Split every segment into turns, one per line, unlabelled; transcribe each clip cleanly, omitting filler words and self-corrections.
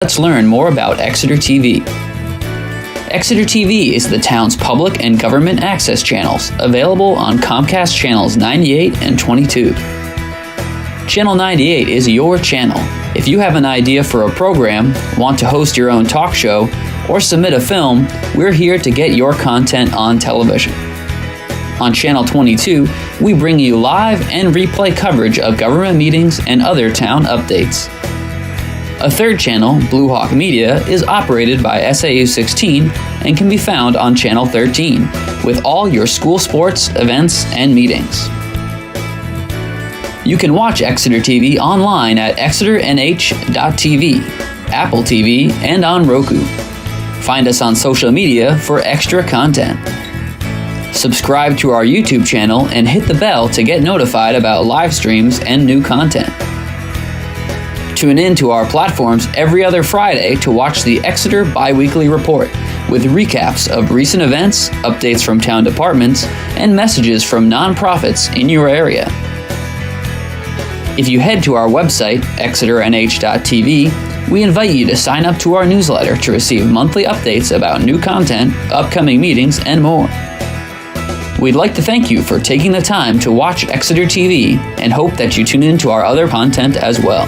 Let's learn more about Exeter TV. Exeter TV is the town's public and government access channels, available on Comcast channels 98 and 22. Channel 98 is your channel. If you have an idea for a program, want to host your own talk show, or submit a film, we're here to get your content on television. On Channel 22, we bring you live and replay coverage of government meetings and other town updates. A third channel, Blue Hawk Media, is operated by SAU 16 and can be found on Channel 13, with all your school sports, events, and meetings. You can watch Exeter TV online at exeternh.tv, Apple TV, and on Roku. Find us on social media for extra content. Subscribe to our YouTube channel and hit the bell to get notified about live streams and new content. Tune in to our platforms every other Friday to watch the Exeter Biweekly Report, with recaps of recent events, updates from town departments, and messages from nonprofits in your area. If you head to our website, exeternh.tv, we invite you to sign up to our newsletter to receive monthly updates about new content, upcoming meetings, and more. We'd like to thank you for taking the time to watch Exeter TV and hope that you tune in to our other content as well.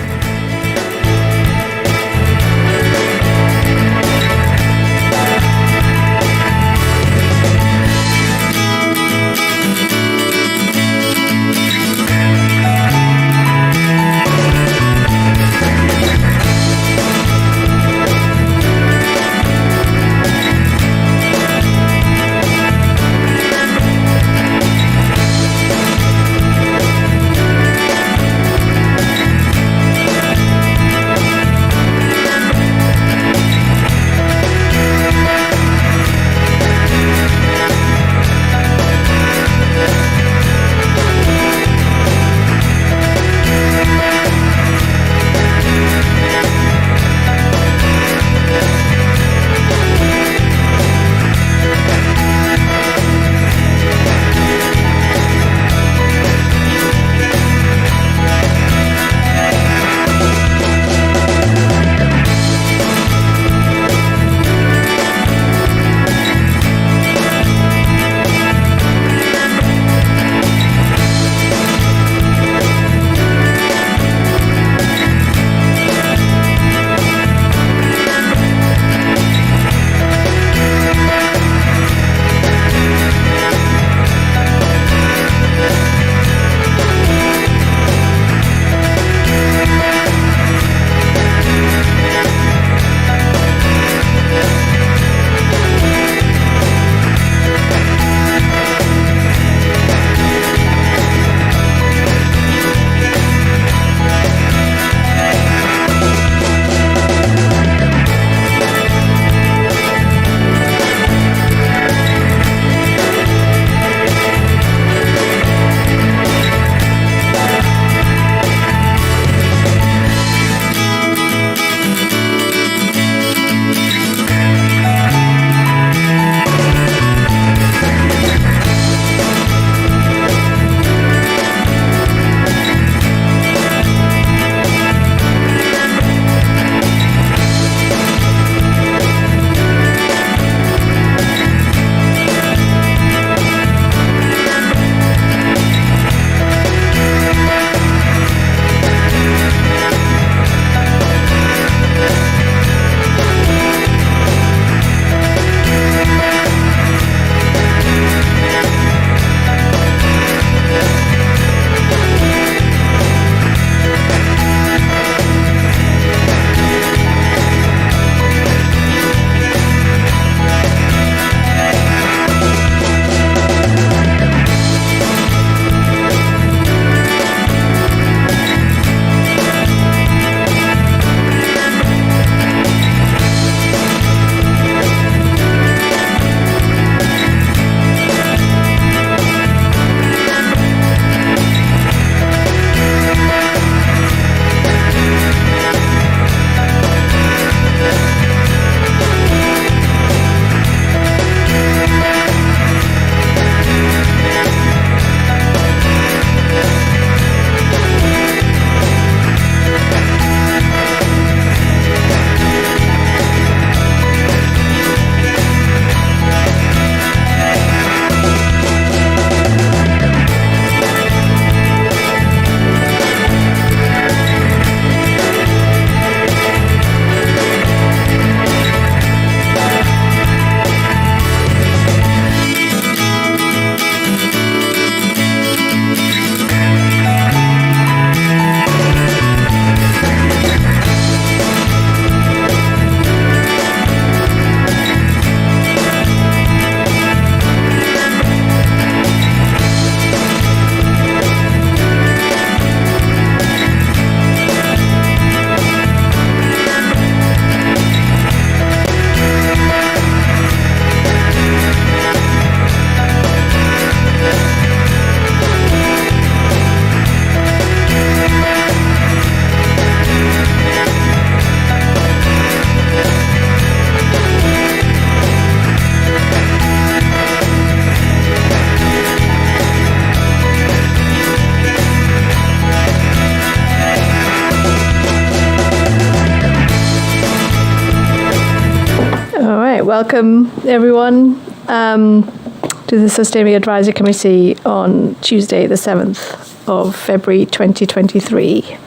welcome everyone to the Sustainability Advisory Committee on Tuesday, the 7th of February 2023.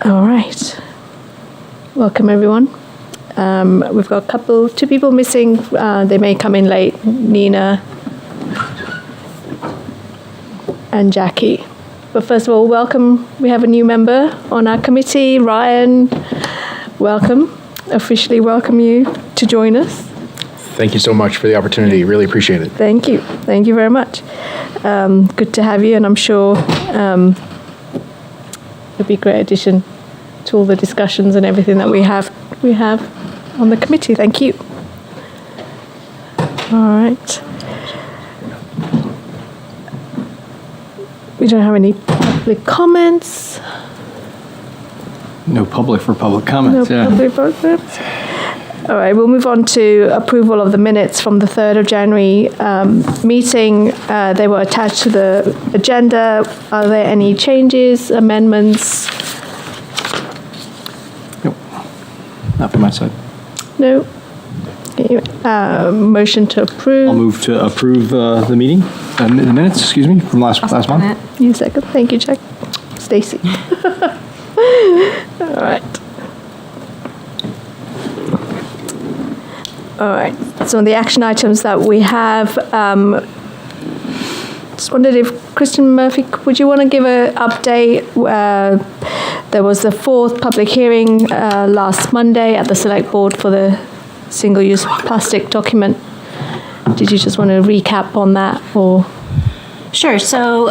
All right. Welcome everyone. We've got two people missing. They may come in late, Nina and Jackie. But first of all, welcome. We have a new member on our committee, Ryan. Welcome. Officially welcome you to join us.
Thank you so much for the opportunity. Really appreciate it.
Thank you. Thank you very much. Good to have you, and I'm sure it'll be a great addition to all the discussions and everything that we have on the committee. Thank you. All right. We don't have any public comments.
No public for public comments.
No public comments. All right, we'll move on to approval of the minutes from the 3rd of January meeting. They were attached to the agenda. Are there any changes, amendments?
Nope. Not from my side.
No. Okay. Motion to approve.
I'll move to approve the meeting, the minutes, from last month.
You second. Thank you, Jack. Stacey. All right. All right. So the action items that we have, just wondered if Kristen Murphy, would you want to give an update? There was the 4th public hearing last Monday at the Select Board for the single-use plastic document. Did you just want to recap on that, or?
Sure. So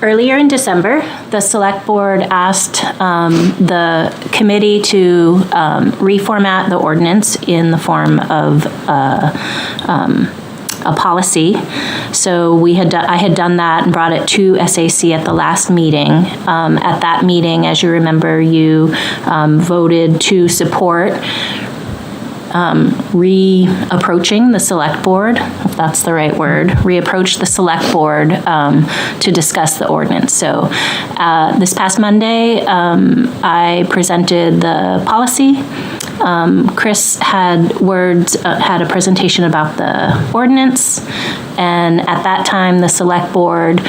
earlier in December, the Select Board asked the committee to reformat the ordinance in the form of a policy. So I had done that and brought it to SAC at the last meeting. At that meeting, as you remember, you voted to support reapproaching the Select Board, if that's the right word, reapproach the Select Board to discuss the ordinance. So this past Monday, I presented the policy. Chris had a presentation about the ordinance, and at that time, the Select Board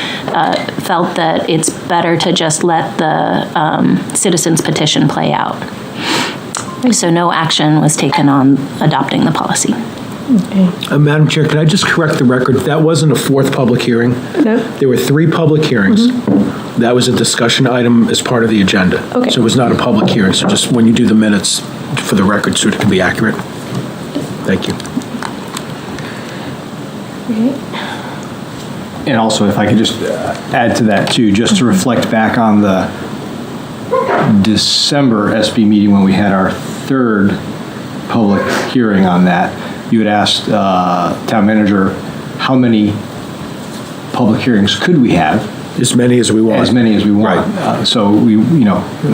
felt that it's better to just let the citizens petition play out. So no action was taken on adopting the policy.
Okay.
Madam Chair, can I just correct the record? That wasn't a 4th public hearing.
No.
There were 3 public hearings. Mm-hmm. That was a discussion item as part of the agenda.
Okay.
So it was not a public hearing. So just when you do the minutes for the record so it can be accurate. Thank you.
Okay.
And also, if I could just add to that too, just to reflect back on the December SB meeting when we had our 3rd public hearing on that, you had asked town manager how many public hearings could we have.
As many as we want.
As many as we want.
Right.
So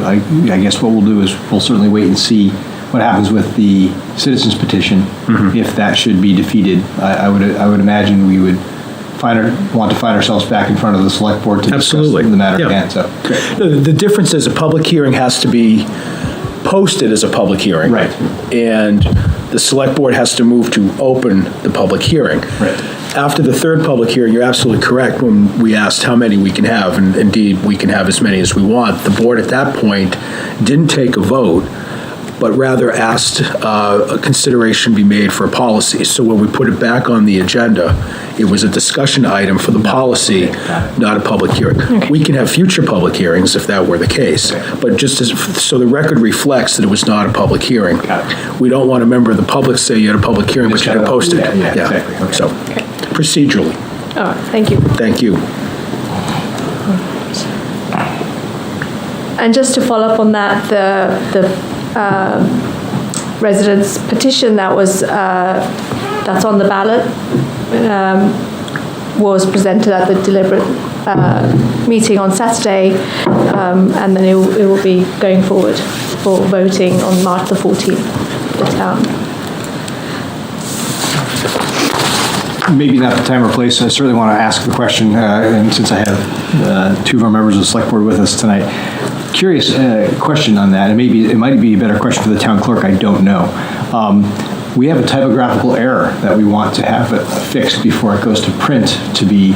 I guess what we'll do is we'll certainly wait and see what happens with the citizens petition. Mm-hmm. If that should be defeated. I would imagine we would want to find ourselves back in front of the Select Board to discuss the matter again. So
the difference is a public hearing has to be posted as a public hearing.
Right.
And the Select Board has to move to open the public hearing.
Right.
After the 3rd public hearing, you're absolutely correct when we asked how many we can have, and indeed we can have as many as we want. The board at that point didn't take a vote, but rather asked a consideration be made for a policy. So when we put it back on the agenda, it was a discussion item for the policy, not a public hearing. Okay. We can have future public hearings if that were the case, but just so the record reflects that it was not a public hearing. We don't want a member of the public say you had a public hearing, but you didn't post it.
Yeah, exactly. Okay.
So procedurally.
All right, thank you.
Thank you.
And just to follow up on that, the residents' petition that was that's on the ballot was presented at the deliberate meeting on Saturday, and then it will be going forward for voting on March the 14th for the town.
Maybe not the time or place. I certainly want to ask the question, and since I have 2 of our members of the Select Board with us tonight, curious question on that, and maybe it might be a better question for the town clerk, I don't know. We have a typographical error that we want to have it fixed before it goes to print to be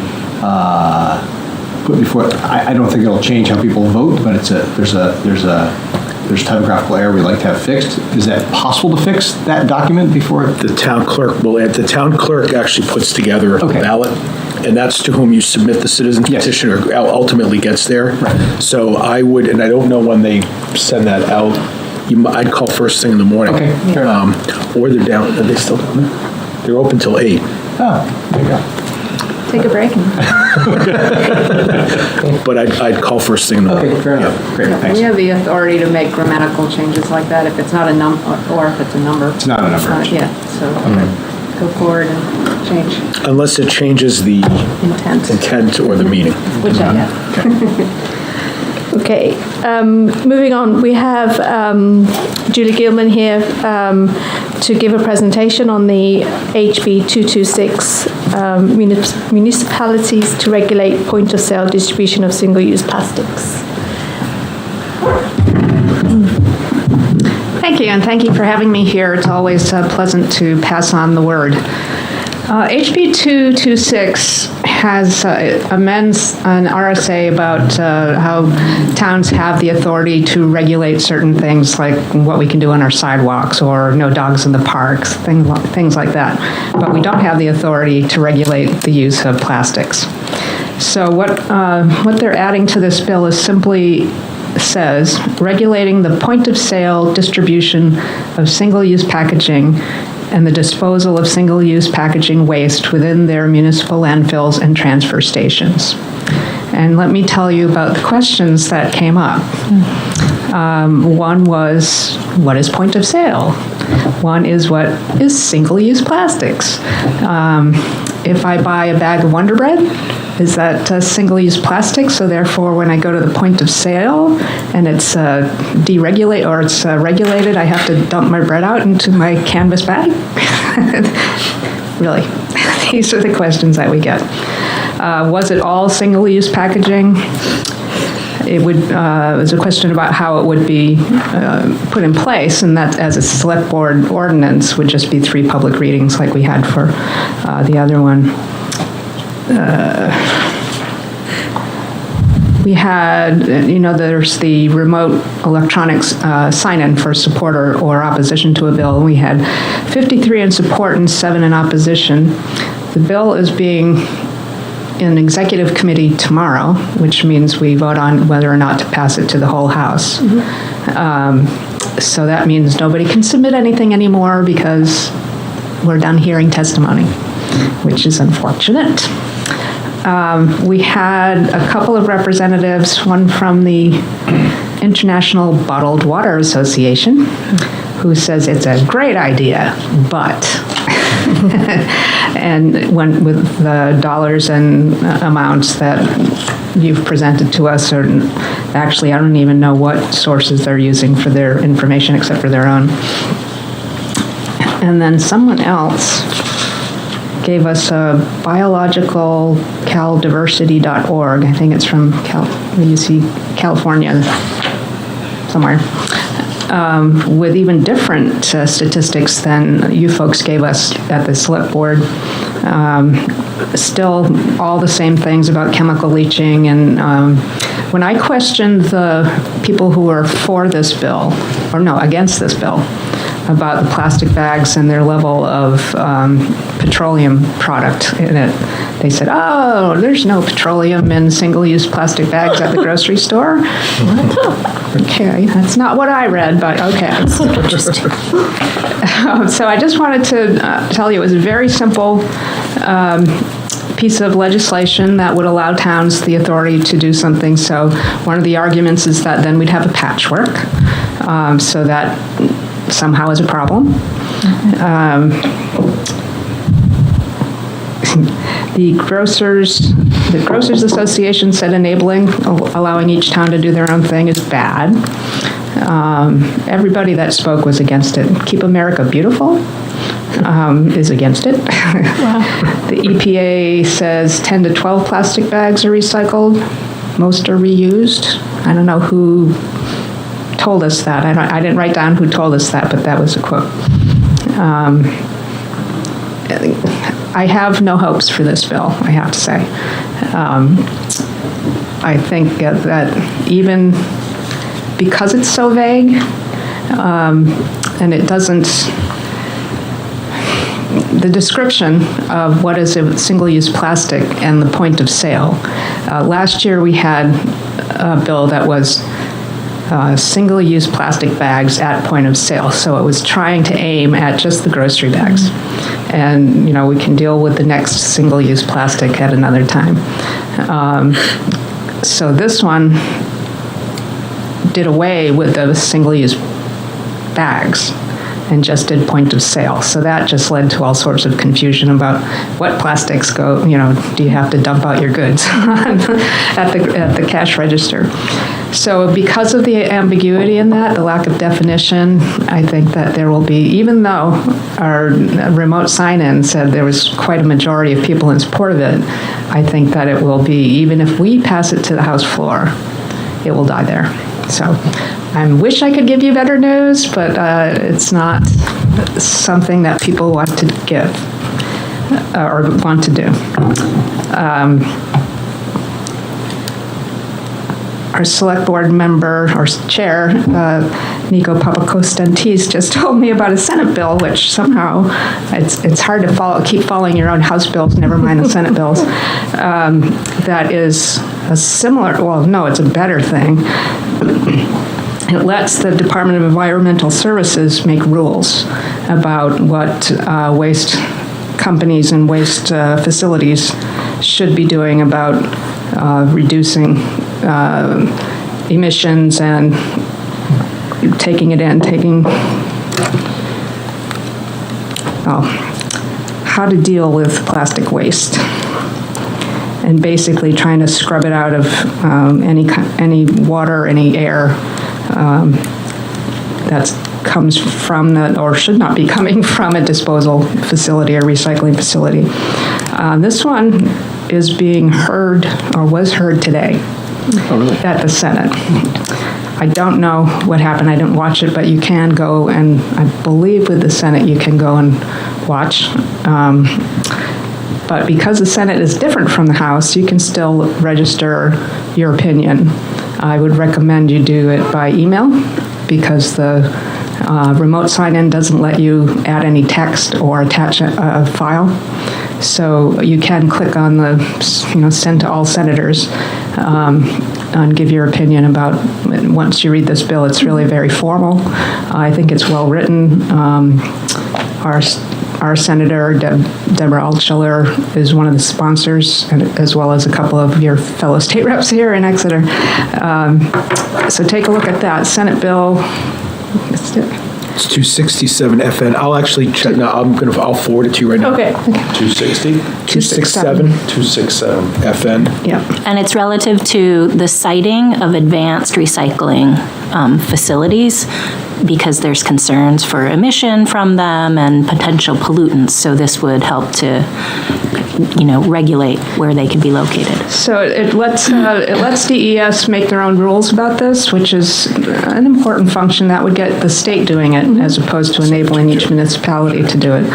put before. I don't think it'll change how people vote, but there's typographical error we'd like to have fixed. Is that possible to fix that document before?
The town clerk the town clerk actually puts together a
Okay.
ballot, and that's to whom you submit the citizen's
Yes.
petition or ultimately gets there.
Right.
So I would, and I don't know when they send that out, I'd call first thing in the morning.
Okay, fair enough.
Or they're down, are they still down there? They're open till 8.
Oh, there you go.
Take a break.
But I'd call first thing in the morning.
Okay, fair enough. Great, thanks.
We have the authority to make grammatical changes like that if it's not a number, or if it's a number.
It's not a number.
Yeah, so go forward and change
Unless it changes the intent or the meaning.
which I have.
Okay, moving on, we have Julie Gilman here to give a presentation on the HB 226, municipalities to regulate point-of-sale distribution of single-use plastics.
Thank you, and thank you for having me here. It's always pleasant to pass on the word. HB 226 has amends an RSA about how towns have the authority to regulate certain things, like what we can do on our sidewalks or no dogs in the parks, things like that. But we don't have the authority to regulate the use of plastics. So what they're adding to this bill is simply says regulating the point of sale distribution of single-use packaging and the disposal of single-use packaging waste within their municipal landfills and transfer stations. And let me tell you about the questions that came up. One was, what is point of sale? One is, what is single-use plastics? If I buy a bag of Wonder Bread, is that single-use plastic? So therefore, when I go to the point of sale and it's deregulated or it's regulated, I have to dump my bread out into my canvas bag? Really, these are the questions that we get. Was it all single-use packaging? It was a question about how it would be put in place, and that as a select board ordinance would just be 3 public readings like we had for the other one. We had, there's the remote electronics sign-in for support or opposition to a bill. We had 53 in support and 7 in opposition. The bill is being in executive committee tomorrow, which means we vote on whether or not to pass it to the whole House. So that means nobody can submit anything anymore because we're done hearing testimony, which is unfortunate. We had a couple of representatives, one from the International Bottled Water Association, who says it's a great idea, but, and went with the dollars and amounts that you've presented to us, or actually I don't even know what sources they're using for their information except for their own. And then someone else gave us a biologicalcaldiversity.org. I think it's from UC California, somewhere, with even different statistics than you folks gave us at the select board. Still all the same things about chemical leaching. And when I questioned the people who were for this bill, or no, against this bill, about the plastic bags and their level of petroleum product in it, they said, oh, there's no petroleum in single-use plastic bags at the grocery store. Okay, that's not what I read, but okay. So I just wanted to tell you it was a very simple piece of legislation that would allow towns the authority to do something. So one of the arguments is that then we'd have a patchwork, so that somehow is a problem. The Grocers Association said allowing each town to do their own thing is bad. Everybody that spoke was against it. Keep America Beautiful is against it. Wow. The EPA says 10 to 12 plastic bags are recycled. Most are reused. I don't know who told us that. I didn't write down who told us that, but that was a quote. I have no hopes for this bill, I have to say. I think that even because it's so vague, and it doesn't, the description of what is a single-use plastic and the point of sale. Last year we had a bill that was single-use plastic bags at point of sale. So it was trying to aim at just the grocery bags. And, we can deal with the next single-use plastic at another time. So this one did away with the single-use bags and just did point of sale. So that just led to all sorts of confusion about what plastics go, do you have to dump out your goods at the cash register. So because of the ambiguity in that, the lack of definition, I think that there will be, even though our remote sign-in said there was quite a majority of people in support of it, I think that it will be, even if we pass it to the House floor, it will die there. So I wish I could give you better news, but it's not something that people want to give or want to do. Our select board member, or chair, Nico Papakostantis, just told me about a Senate bill, which somehow it's hard to keep following your own House bills, never mind the Senate bills. That is a similar, well, no, it's a better thing. It lets the Department of Environmental Services make rules about what waste companies and waste facilities should be doing about reducing emissions and taking it in, how to deal with plastic waste, and basically trying to scrub it out of any water, any air that comes from that, or should not be coming from, a disposal facility or recycling facility. This one is being heard, or was heard today.
Oh, really?
At the Senate. I don't know what happened. I didn't watch it, but you can go, and I believe with the Senate you can go and watch. But because the Senate is different from the House, you can still register your opinion. I would recommend you do it by email, because the remote sign-in doesn't let you add any text or attach a file. So you can click on the, send to all senators, and give your opinion about, once you read this bill, it's really very formal. I think it's well written. Our Senator, Deborah Altschuler, is one of the sponsors, and as well as a couple of your fellow state reps here in Exeter. So take a look at that. Senate bill,
It's 267 FN. I'll actually check now. I'll forward it to you right now.
Okay.
260?
267.
267.
FN.
Yeah.
And it's relative to the siting of advanced recycling facilities, because there's concerns for emission from them and potential pollutants. So this would help to, regulate where they can be located.
So it lets DES make their own rules about this, which is an important function that would get the state doing it, as opposed to enabling each municipality to do it.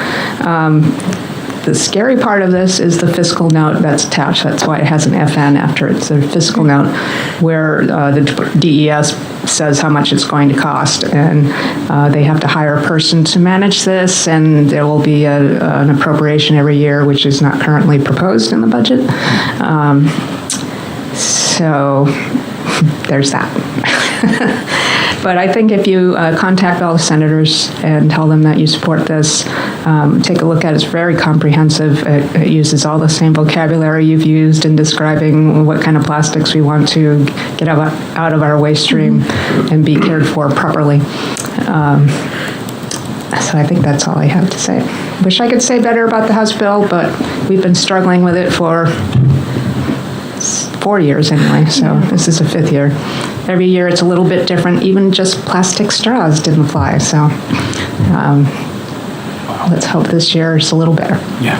The scary part of this is the fiscal note that's attached. That's why it has an FN after it. It's a fiscal note where the DES says how much it's going to cost, and they have to hire a person to manage this, and there will be an appropriation every year, which is not currently proposed in the budget. So there's that. But I think if you contact all the senators and tell them that you support this, take a look at it. It's very comprehensive. It uses all the same vocabulary you've used in describing what kind of plastics we want to get out of our waste stream and be cared for properly. So I think that's all I have to say. Wish I could say better about the House bill, but we've been struggling with it for 4 years anyway, so this is the 5th year. Every year it's a little bit different. Even just plastic straws didn't fly, so let's hope this year is a little better.
Yeah.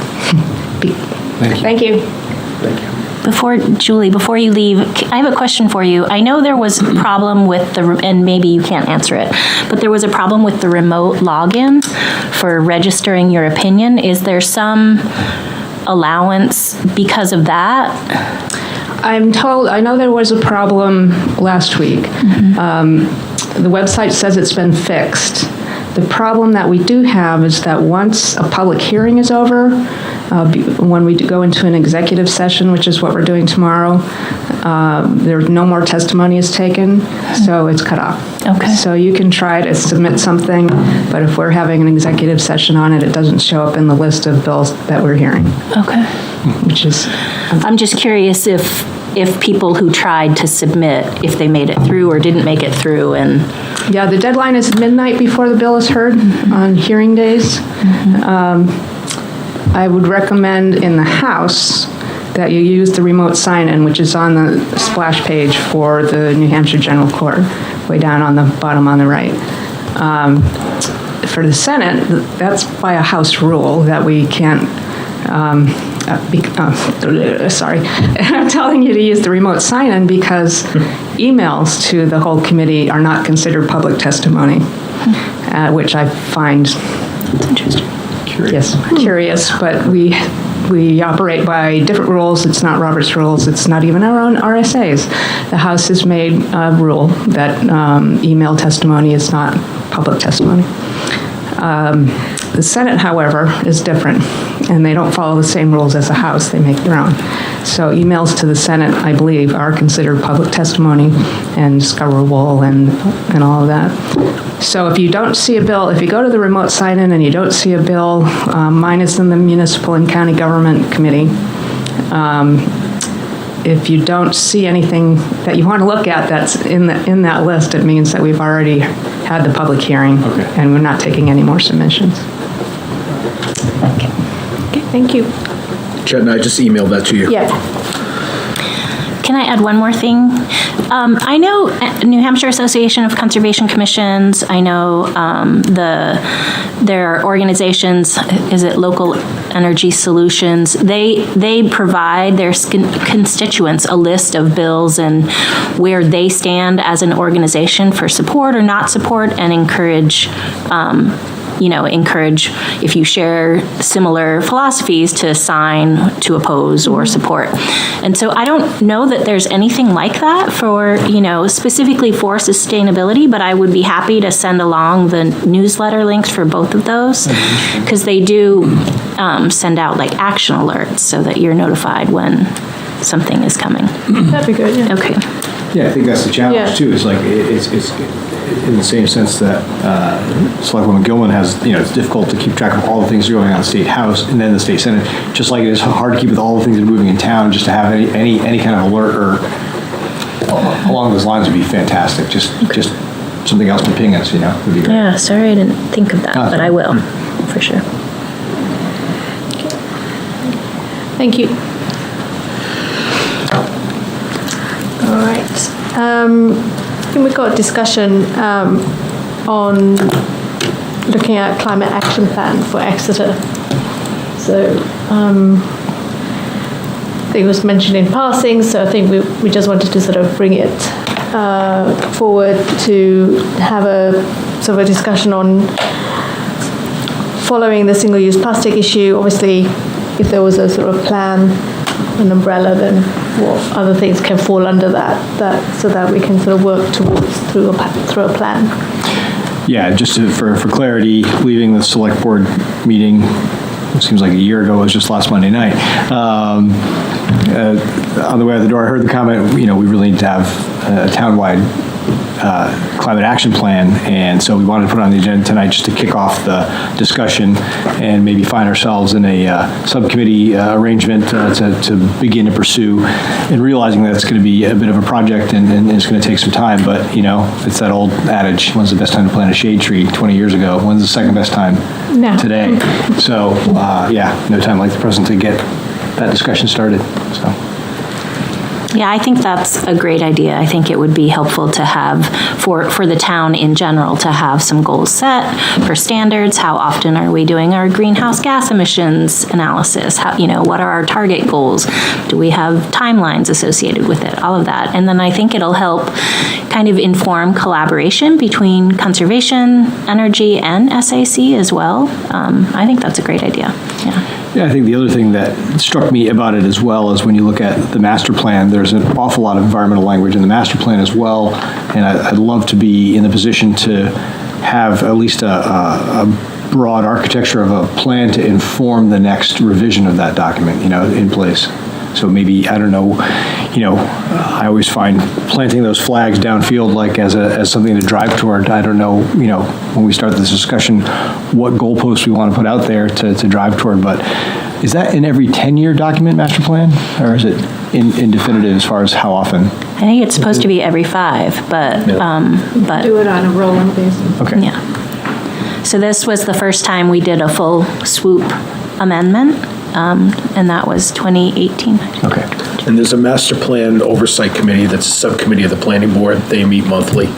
Thank you.
Thank you.
Before you leave, I have a question for you. I know there was a problem with and maybe you can't answer it, but there was a problem with the remote login for registering your opinion. Is there some allowance because of that?
I'm told, I know there was a problem last week. The website says it's been fixed. The problem that we do have is that once a public hearing is over, when we go into an executive session, which is what we're doing tomorrow, there's no more testimony is taken, so it's cut off.
Okay.
So you can try to submit something, but if we're having an executive session on it, it doesn't show up in the list of bills that we're hearing.
Okay.
Which is...
I'm just curious if people who tried to submit, if they made it through or didn't make it through, and...
Yeah, the deadline is midnight before the bill is heard on hearing days. I would recommend in the House that you use the remote sign-in, which is on the splash page for the New Hampshire General Court, way down on the bottom on the right. For the Senate, that's by a House rule that we can't, sorry, I'm telling you to use the remote sign-in because emails to the whole committee are not considered public testimony, which I find...
That's interesting.
Yes, curious, but we operate by different rules. It's not Robert's rules. It's not even our own RSAs. The House has made a rule that email testimony is not public testimony. The Senate, however, is different, and they don't follow the same rules as the House. They make their own. So emails to the Senate, I believe, are considered public testimony and discoverable and all of that. So if you don't see a bill, if you go to the remote sign-in and you don't see a bill, mine is in the Municipal and County Government Committee. If you don't see anything that you want to look at that's in that list, it means that we've already had the public hearing, and we're not taking any more submissions.
Okay, thank you.
Chet, I just emailed that to you.
Yeah.
Can I add one more thing? I know New Hampshire Association of Conservation Commissions, I know there are organizations, is it Local Energy Solutions? They provide their constituents a list of bills and where they stand as an organization for support or not support, and encourage if you share similar philosophies to sign, to oppose, or support. And so I don't know that there's anything like that for, specifically for sustainability, but I would be happy to send along the newsletter links for both of those, because they do send out like action alerts so that you're notified when something is coming.
That'd be good, yeah.
Okay.
Yeah, I think that's the challenge
Yeah.
too. It's like it's in the same sense that Selectwoman Gilman has. It's difficult to keep track of all the things that are going on in the State House and then the State Senate. Just like it is hard to keep with all the things that are moving in town. Just to have any kind of alert or along those lines would be fantastic. Just something else to ping us. Would be great.
Yeah, sorry I didn't think of that, but I will, for sure.
Thank you. All right. I think we've got a discussion on looking at climate action plan for Exeter. So I think it was mentioned in passing, so I think we just wanted to sort of bring it forward to have a sort of a discussion on following the single-use plastic issue. Obviously, if there was a sort of plan, an umbrella, then what other things can fall under that so that we can sort of work towards through a plan.
Yeah, just for clarity, leaving the select board meeting, it seems like a year ago, it was just last Monday night. On the way out the door, I heard the comment, we really need to have a townwide climate action plan, and so we wanted to put it on the agenda tonight just to kick off the discussion and maybe find ourselves in a subcommittee arrangement to begin to pursue, and realizing that it's going to be a bit of a project and it's going to take some time, but it's that old adage, when's the best time to plant a shade tree? 20 years ago. When's the second best time?
Now.
Today. So no time like the present to get that discussion started. So
Yeah, I think that's a great idea. I think it would be helpful to have, for the town in general, to have some goals set for standards. How often are we doing our greenhouse gas emissions analysis? How, what are our target goals? Do we have timelines associated with it? All of that. And then I think it'll help kind of inform collaboration between conservation, energy, and SAC as well. I think that's a great idea.
Yeah, I think the other thing that struck me about it as well is when you look at the master plan, there's an awful lot of environmental language in the master plan as well, and I'd love to be in the position to have at least a broad architecture of a plan to inform the next revision of that document, in place. So maybe, I don't know, I always find planting those flags downfield like as something to drive toward. I don't know, when we start this discussion, what goalposts we want to put out there to drive toward. But is that in every 10-year document master plan, or is it in definitive as far as how often?
I think it's supposed to be every 5, but
Do it on a rolling basis.
Okay.
Yeah. So this was the first time we did a full swoop amendment, and that was 2018.
Okay.
And there's a master plan oversight committee that's a subcommittee of the planning board. They meet monthly.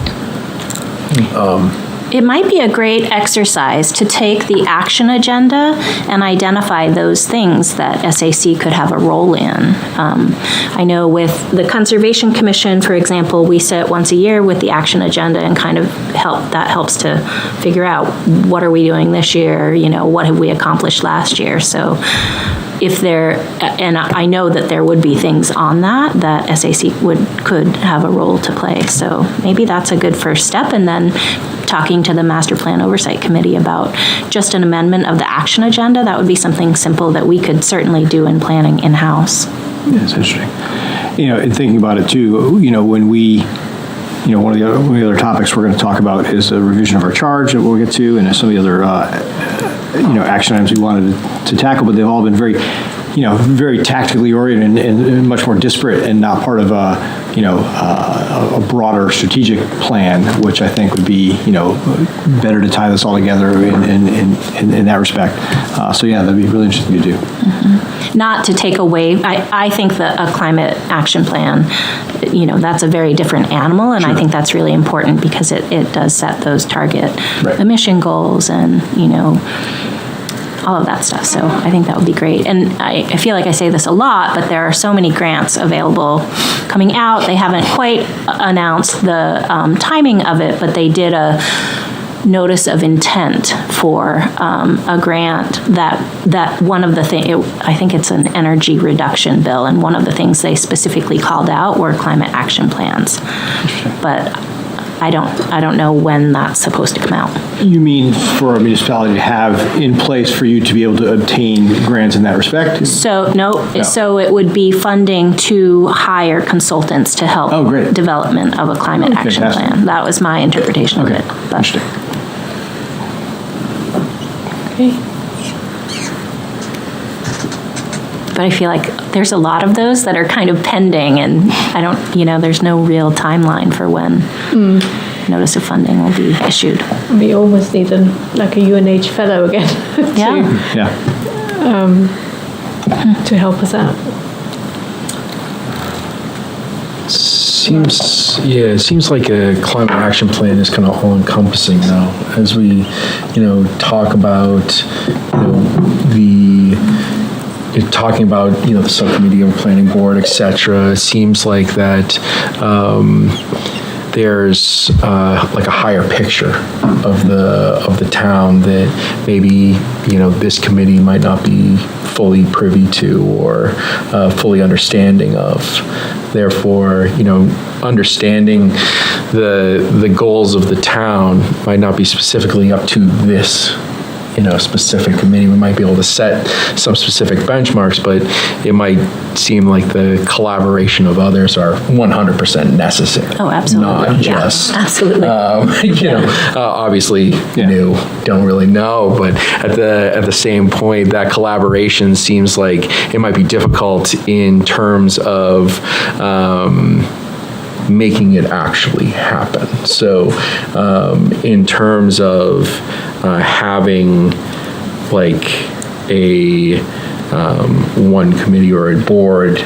It might be a great exercise to take the action agenda and identify those things that SAC could have a role in. I know with the Conservation Commission, for example, we sit once a year with the action agenda and kind of that helps to figure out what are we doing this year, what have we accomplished last year. So and I know that there would be things on that SAC could have a role to play. So maybe that's a good first step. And then talking to the Master Plan Oversight Committee about just an amendment of the action agenda, that would be something simple that we could certainly do in planning in-house.
Yeah, it's interesting. And thinking about it too, when we, one of the other topics we're going to talk about is a revision of our charge that we'll get to, and some of the other action items we wanted to tackle, but they've all been very, very tactically oriented and much more disparate and not part of a broader strategic plan, which I think would be, better to tie this all together in that respect. So yeah, that'd be really interesting to do.
Mm-hmm. Not to take away, I think that a climate action plan, that's a very different animal, and sure. I think that's really important because it does set those target emission goals and, all of that stuff. So I think that would be great. And I feel like I say this a lot, but there are so many grants available coming out. They haven't quite announced the timing of it, but they did a notice of intent for a grant that one of the things, I think it's an energy reduction bill, and one of the things they specifically called out were climate action plans. But I don't know when that's supposed to come out.
You mean for a municipality to have in place for you to be able to obtain grants in that respect?
So so it would be funding to hire consultants to help development of a climate action plan. That was my interpretation of it.
Interesting.
Okay. But I feel like there's a lot of those that are kind of pending, and I don't, there's no real timeline for when notice of funding will be issued.
We almost need a UNH fellow again to help us out.
It seems like a climate action plan is kind of all-encompassing now. As we, talk about, talking about, the subcommittee of planning board, et cetera, it seems like that there's like a higher picture of the town that maybe, this committee might not be fully privy to or fully understanding of. Therefore, understanding the goals of the town might not be specifically up to this specific committee. We might be able to set some specific benchmarks, but it might seem like the collaboration of others are 100% necessary.
Oh, absolutely.
Not just,
absolutely.
Obviously, don't really know, but at the same point, that collaboration seems like it might be difficult in terms of making it actually happen. So in terms of having like a one committee or a board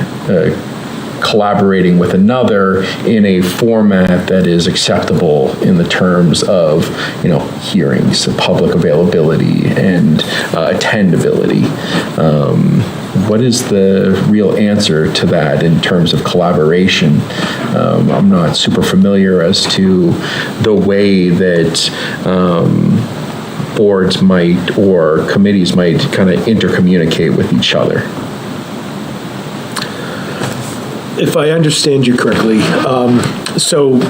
collaborating with another in a format that is acceptable in the terms of, hearings, public availability, and attendability. What is the real answer to that in terms of collaboration? I'm not super familiar as to the way that boards might or committees might kind of intercommunicate with each other.
If I understand you correctly, so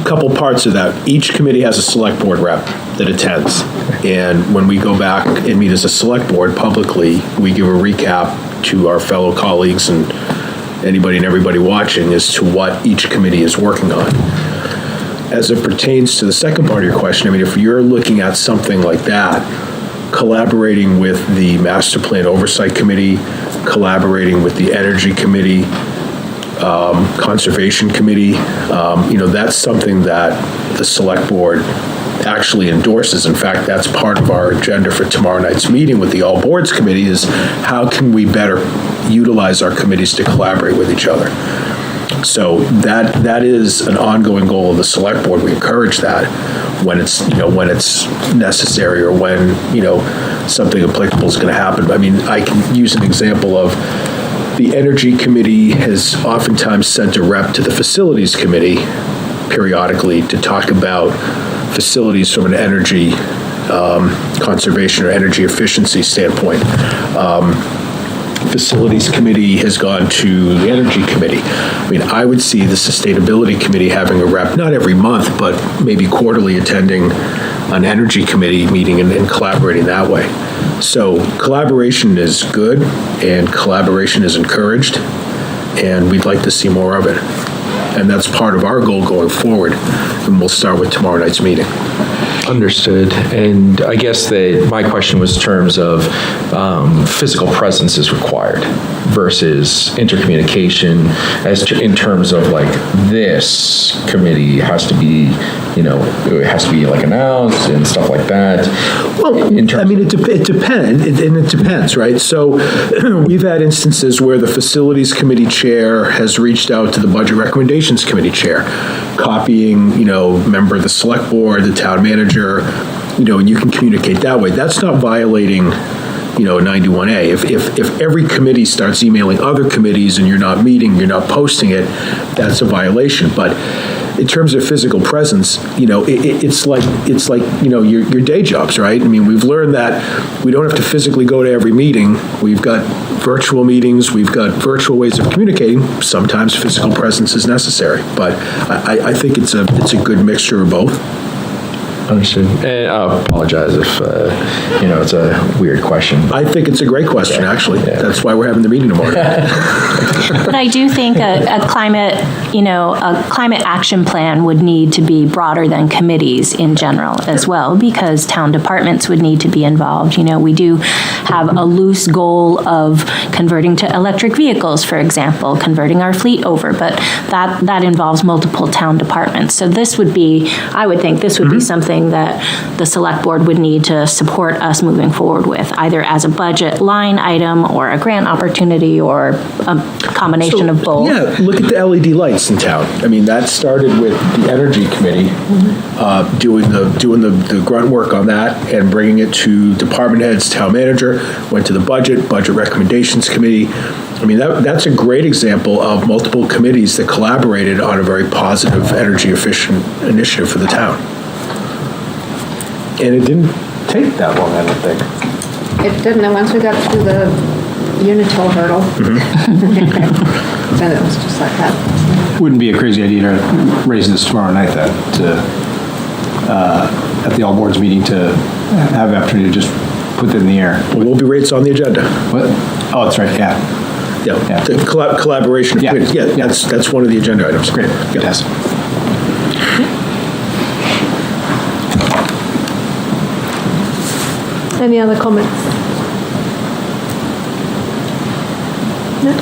couple parts of that. Each committee has a select board rep that attends. And when we go back and meet as a select board publicly, we give a recap to our fellow colleagues and anybody and everybody watching as to what each committee is working on. As it pertains to the second part of your question, if you're looking at something like that, collaborating with the Master Plan Oversight Committee, collaborating with the Energy Committee, Conservation Committee, that's something that the Select Board actually endorses. In fact, that's part of our agenda for tomorrow night's meeting with the All Boards Committee is how can we better utilize our committees to collaborate with each other. So that is an ongoing goal of the Select Board. We encourage that when it's necessary or when something applicable is going to happen. I can use an example of the Energy Committee has oftentimes sent a rep to the Facilities Committee periodically to talk about facilities from an energy conservation or energy efficiency standpoint. Facilities Committee has gone to the Energy Committee. I would see the Sustainability Committee having a rep, not every month, but maybe quarterly attending an Energy Committee meeting and collaborating that way. So collaboration is good and collaboration is encouraged, and we'd like to see more of it. And that's part of our goal going forward, and we'll start with tomorrow night's meeting.
Understood. And I guess that my question was in terms of physical presence is required versus intercommunication in terms of like this committee has to be, it has to be like announced and stuff like that.
Well, it depends, right? So we've had instances where the Facilities Committee chair has reached out to the Budget Recommendations Committee chair, copying, member of the Select Board, the town manager, and you can communicate that way. That's not violating, 91A. If every committee starts emailing other committees and you're not meeting, you're not posting it, that's a violation. But in terms of physical presence, it's like your day jobs, right? We've learned that we don't have to physically go to every meeting. We've got virtual meetings. We've got virtual ways of communicating. Sometimes physical presence is necessary, but I think it's a good mixture of both.
Understood. And I apologize if, it's a weird question.
I think it's a great question, actually. Yeah. That's why we're having the meeting tomorrow.
But I do think a climate action plan would need to be broader than committees in general as well, because town departments would need to be involved. We do have a loose goal of converting to electric vehicles, for example, converting our fleet over, but that involves multiple town departments. So I would think this would be something that the Select Board would need to support us moving forward with, either as a budget line item or a grant opportunity or a combination of both.
Yeah, look at the LED lights in town. That started with the Energy Committee doing the grunt work on that and bringing it to department heads, town manager, went to the Budget Recommendations Committee. That's a great example of multiple committees that collaborated on a very positive energy efficient initiative for the town. And it didn't take that long, I don't think.
It didn't, and once we got through the Unitil hurdle, then it was just like that.
Wouldn't be a crazy idea to raise this tomorrow night at the All Boards meeting to have an opportunity to just put it in the air.
Well, will be rates on the agenda.
What? Oh, that's right, yeah.
Yeah, the collaboration of committees. Yeah, that's one of the agenda items.
Great, yes.
Any other comments? No?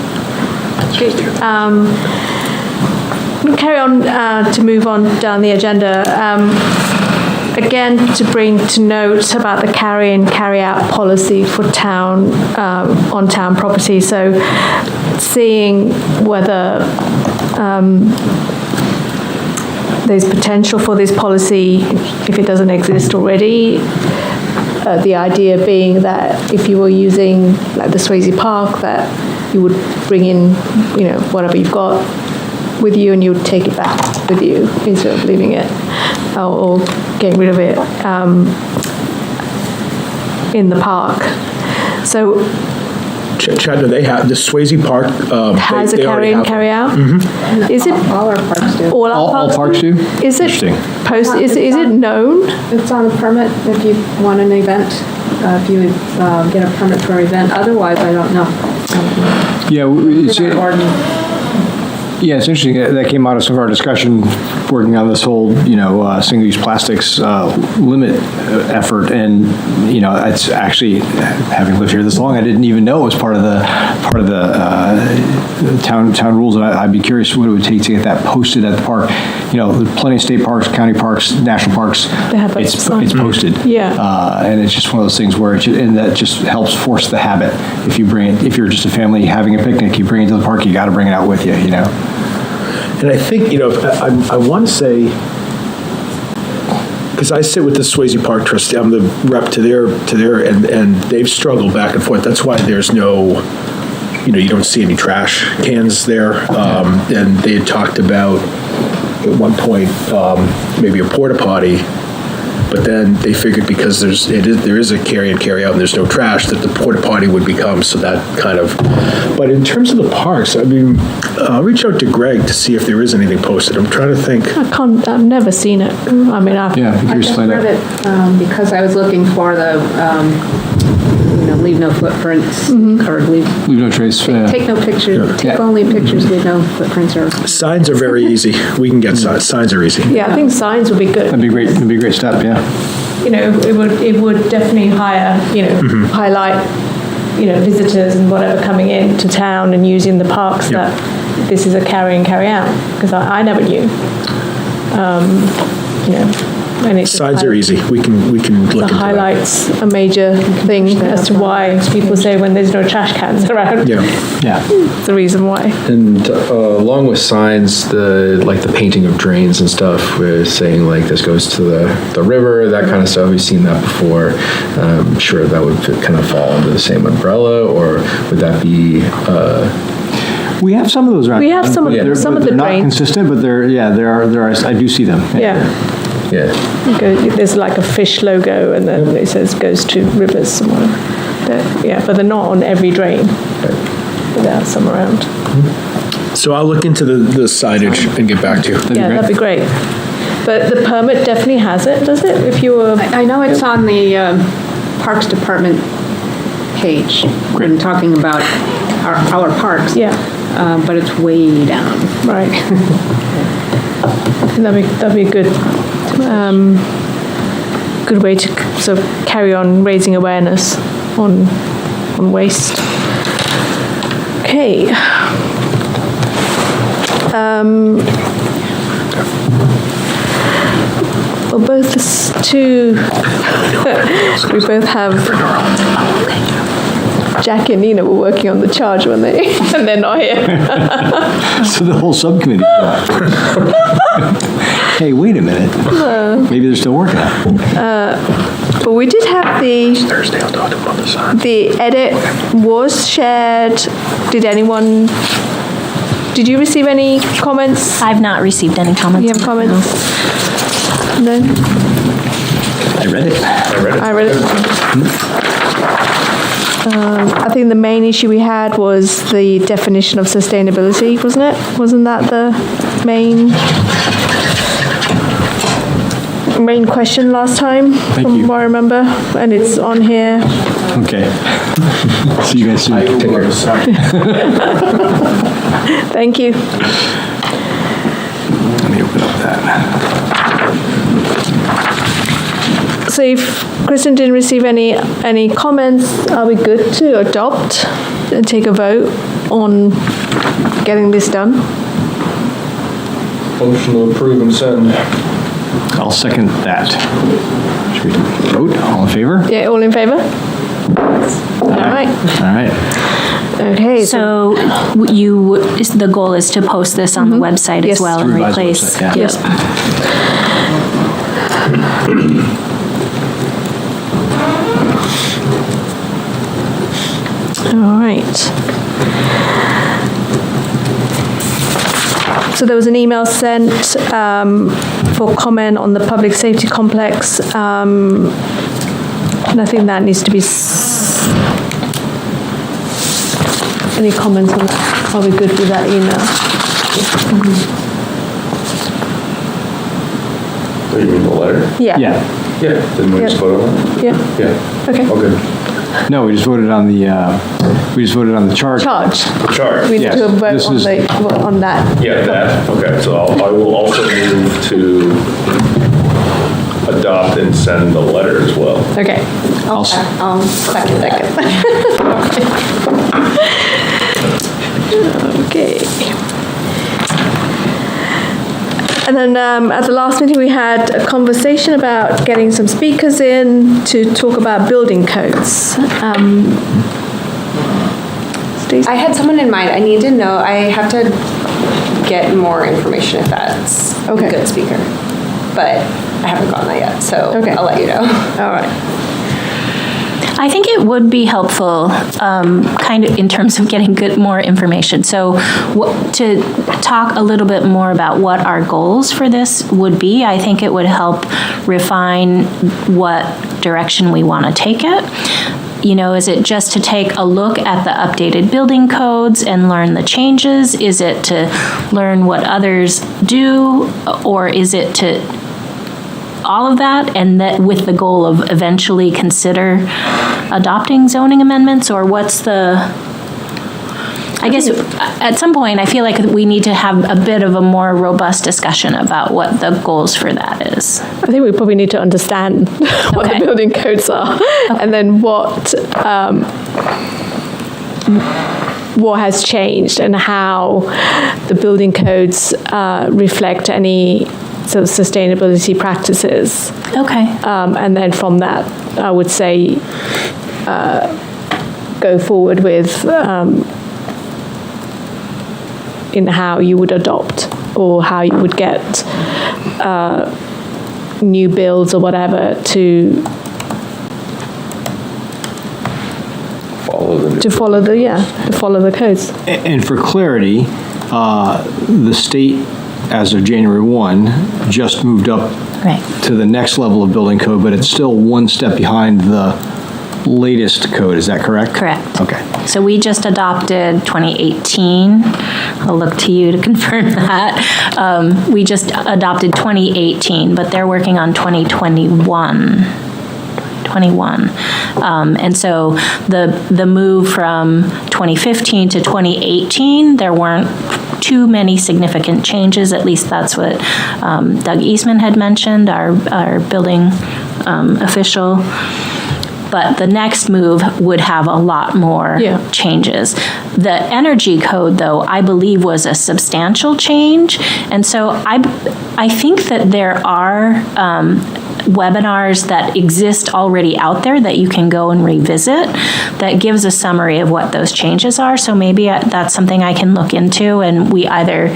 We'll carry on to move on down the agenda. Again, to bring to note about the carry-in, carry-out policy for town, on town property. So seeing whether there's potential for this policy if it doesn't exist already. The idea being that if you were using like the Swayze Park, that you would bring in, whatever you've got with you and you would take it back with you instead of leaving it or getting rid of it in the park. So
Chandler, they have, the Swayze Park.
has a carry in, carry out?
Mm-hmm.
Is it?
All our parks do.
All parks do?
Is it
Interesting.
is it known?
It's on a permit if you want an event, if you get a permit for an event. Otherwise, I don't know.
Yeah, it's interesting. That came out of some of our discussion working on this whole, single-use plastics limit effort. And, it's actually, having lived here this long, I didn't even know it was part of the town rules. And I'd be curious what it would take to get that posted at the park. There's plenty of state parks, county parks, national parks.
They have
it's posted.
Yeah.
And it's just one of those things where and that just helps force the habit. If you're just a family having a picnic, you bring it to the park, you got to bring it out with you,
And I think, I want to say, because I sit with the Swayze Park trustee, I'm the rep to their, and they've struggled back and forth. That's why there's no, you don't see any trash cans there. And they had talked about, at one point, maybe a porta potty, but then they figured because there is a carry in, carry out, and there's no trash, that the porta potty would become, so that kind of, but in terms of the parks, I mean, I'll reach out to Greg to see if there is anything posted. I'm trying to think.
I've never seen it. I mean,
I just read it because I was looking for the, leave no footprints or leave
no trace.
Take no pictures. Take only pictures. Leave no footprints. Or
signs are very easy. We can get signs. Signs are easy.
Yeah, I think signs would be good.
That'd be great. It'd be a great step. Yeah.
It would definitely highlight, visitors and whatever coming into town and using the parks that this is a carry in, carry out, because I never knew. And
signs are easy. We can look into that.
Highlights a major thing as to why people say when there's no trash cans around.
Yeah.
It's the reason why.
And along with signs, the painting of drains and stuff, with saying this goes to the river, that kind of stuff. We've seen that before. I'm sure that would kind of fall under the same umbrella, or would that be?
We have some of those around.
We have some of the
they're not
drains.
consistent, but there are. I do see them.
Yeah. There's like a fish logo, and then it says goes to rivers somewhere. But they're not on every drain. But there are some around.
So I'll look into the signage and get back to you.
That'd be great. But the permit definitely has it, does it? If you were,
I know it's on the Parks Department page. When talking about our parks.
Yeah.
But it's way down.
Right. That'd be a good way to sort of carry on raising awareness on waste. Okay. Well, both we both have. Jack and Nina were working on the charge when and they're not here.
So the whole subcommittee. Hey, wait a minute. Maybe they're still working on it.
But we did have
Thursday, I'll talk to them on the side.
the edit was shared. Did you receive any comments?
I've not received any comments.
You have comments? No?
I read it.
I read it. I think the main issue we had was the definition of sustainability, wasn't it? Wasn't that the main question last time? From what I remember, and it's on here.
Okay. See you guys soon.
Thank you.
Let me open up that.
So if Kristen didn't receive any comments, are we good to adopt and take a vote on getting this done?
Motion to approve and send.
I'll second that. Should we vote? All in favor?
Yeah, all in favor? All right.
All right.
Okay.
So the goal is to post this on the website
Yes.
as well and
Through Revi's
replace.
website, yeah.
All right. So there was an email sent for comment on the public safety complex. And I think that needs to be, any comments on that? Are we good with that email?
You mean the letter?
Yeah.
Yeah.
Yeah, didn't we just vote on that?
Yeah.
Yeah.
Okay.
All good.
No, we just voted on the, charge.
Charge.
Chart.
We need
Yes,
to vote
this
on
is-
on that.
Yeah, that, okay, so I will also move to adopt and send the letter as well.
Okay.
I'll s-
I'll second that. Okay. And then at the last meeting, we had a conversation about getting some speakers in to talk about building codes. Stacey?
I had someone in mind. I need to know, I have to get more information if that's
Okay.
a good speaker. But I haven't gotten that yet, so
Okay.
I'll let you know.
All right.
I think it would be helpful, kind of in terms of getting more information. So to talk a little bit more about what our goals for this would be, I think it would help refine what direction we want to take it. You know, is it just to take a look at the updated building codes and learn the changes? Is it to learn what others do? Or is it to all of that, and that with the goal of eventually consider adopting zoning amendments? Or what's the, I guess at some point I feel like we need to have a bit of a more robust discussion about what the goals for that is.
I think we probably need to understand what
Okay.
the building codes are, and then what has changed and how the building codes reflect any sort of sustainability practices.
Okay.
And then from that, I would say go forward with in how you would adopt or how you would get new builds or whatever to follow the codes.
And for clarity, the state, as of January 1, just moved up
Right.
to the next level of building code, but it's still one step behind the latest code. Is that correct?
Correct.
Okay.
So we just adopted 2018. I'll look to you to confirm that. We just adopted 2018, but they're working on 2021. And so the move from 2015 to 2018, there weren't too many significant changes. At least that's what Doug Eastman had mentioned, our building official. But the next move would have a lot more changes. The energy code, though, I believe was a substantial change. And so I think that there are webinars that exist already out there that you can go and revisit that gives a summary of what those changes are. So maybe that's something I can look into, and we either,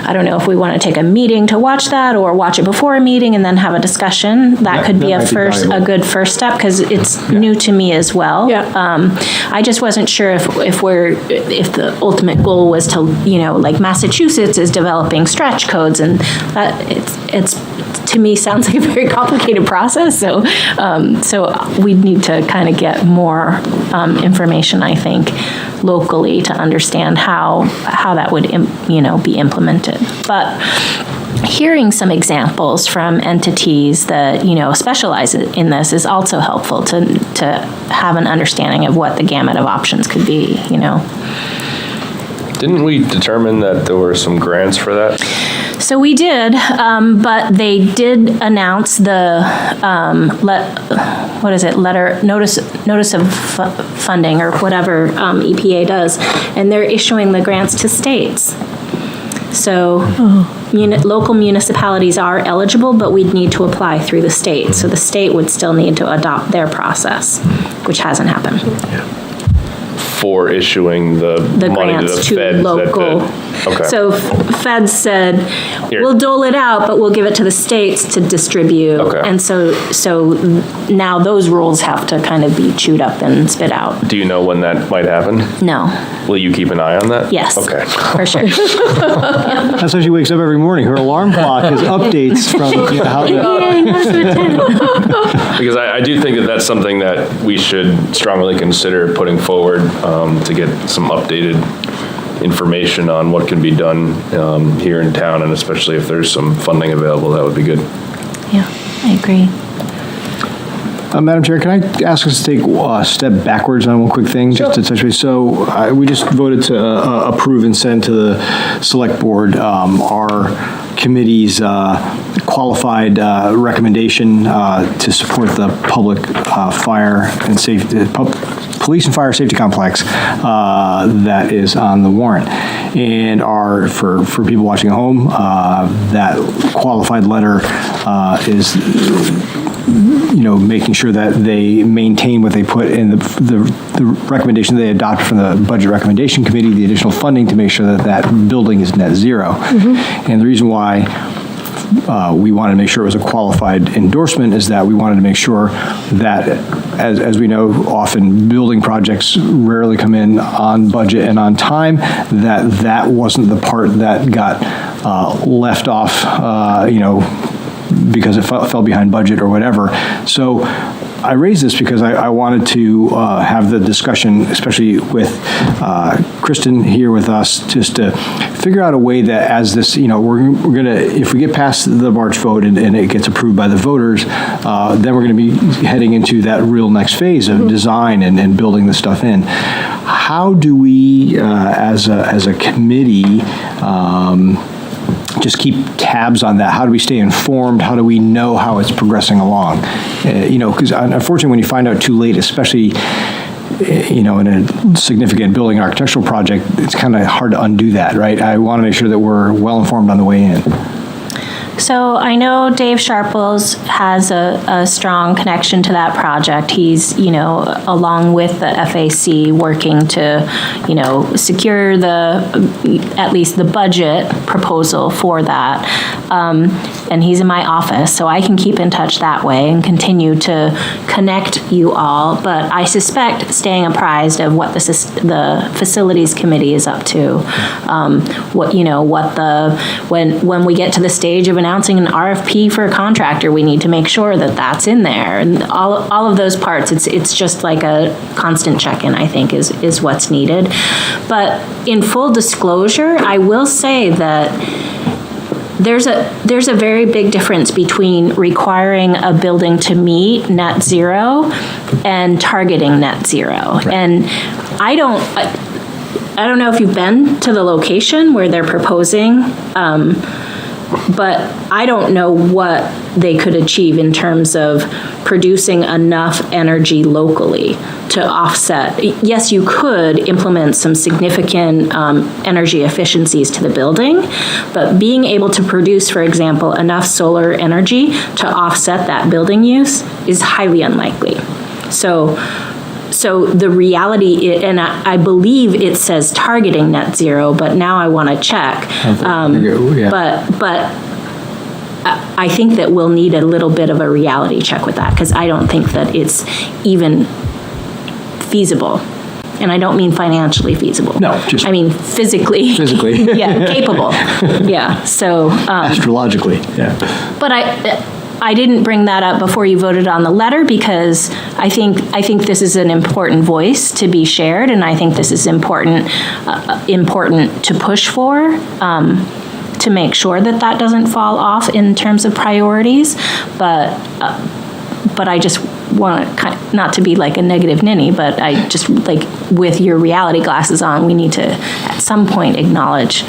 I don't know if we want to take a meeting to watch that or watch it before a meting and then have a discussion. That could be
that might be
a
valuable.
good first step, because it's new to me as well. I just wasn't sure if the ultimate goal was to, like Massachusetts is developing stretch codes, and that it's to me sounds like a very complicated process. So we need to kind of get more information, I think, locally to understand how that would be implemented. But hearing some examples from entities that specialize in this is also helpful to have an understanding of what the gamut of options could be.
Didn't we determine that there were some grants for that?
So we did, but they did announce the notice of funding, or whatever EPA does, and they're issuing the grants to states. So local municipalities are eligible, but we'd need to apply through the state. So the state would still need to adopt their process, which hasn't happened.
before issuing the money to the
grants to
feds.
local.
Okay.
So feds said,
Here.
we'll dole it out, but we'll give it to the states to distribute.
Okay.
And so now those rules have to kind of be chewed up and spit out.
Do you know when that might happen?
No.
Will you keep an eye on that?
Yes.
Okay.
For sure.
That's how she wakes up every morning. Her alarm clock is updates from how the...
Because I do think that that's something that we should strongly consider putting forward to get some updated information on what can be done here in town, and especially if there's some funding available, that would be good.
Yeah, I agree.
Madam Chair, can I ask us to take a step backwards on one quick thing, just to touch base? So we just voted to approve and send to the Select Board our committee's qualified recommendation to support the public fire and safety, police and fire safety complex that is on the warrant. And for people watching at home, that qualified letter is making sure that they maintain what they put in the recommendation they adopted from the Budget Recommendation Committee, the additional funding to make sure that that building is net zero. And the reason why we wanted to make sure it was a qualified endorsement is that we wanted to make sure that, as we know, often building projects rarely come in on budget and on time, that wasn't the part that got left off, because it fell behind budget or whatever. So I raised this because I wanted to have the discussion, especially with Kristen here with us, just to figure out a way that as this, we're going to, if we get past the March vote and it gets approved by the voters, then we're going to be heading into that real next phase of design and building the stuff in. How do we, as a committee, just keep tabs on that? How do we stay informed? How do we know how it's progressing along? Because unfortunately, when you find out too late, especially in a significant building architectural project, it's kind of hard to undo that, right? I want to make sure that we're well informed on the way in.
So I know Dave Sharples has a strong connection to that project. He's, along with the FAC, working to, secure at least the budget proposal for that. And he's in my office, so I can keep in touch that way and continue to connect you all. But I suspect staying apprised of what the facilities committee is up to. When we get to the stage of announcing an RFP for a contractor, we need to make sure that that's in there, and all of those parts. It's just like a constant check-in, I think, is what's needed. But in full disclosure, I will say that there's a very big difference between requiring a building to meet net zero and targeting net zero. Right. And I don't know if you've been to the location where they're proposing, but I don't know what they could achieve in terms of producing enough energy locally to offset. Yes, you could implement some significant energy efficiencies to the building, but being able to produce, for example, enough solar energy to offset that building use is highly unlikely. So the reality, and I believe it says targeting net zero, but now I want to check. But I think that we'll need a little bit of a reality check with that, because I don't think that it's even feasible. And I don't mean financially feasible.
No, I
mean physically.
Physically.
Yeah, capable. Yeah, so.
Astrologically, yeah.
But I didn't bring that up before you voted on the letter, because I think this is an important voice to be shared, and I think this is important to push for, to make sure that doesn't fall off in terms of priorities. But I just want to not to be like a negative ninny, but I just like, with your reality glasses on, we need to at some point acknowledge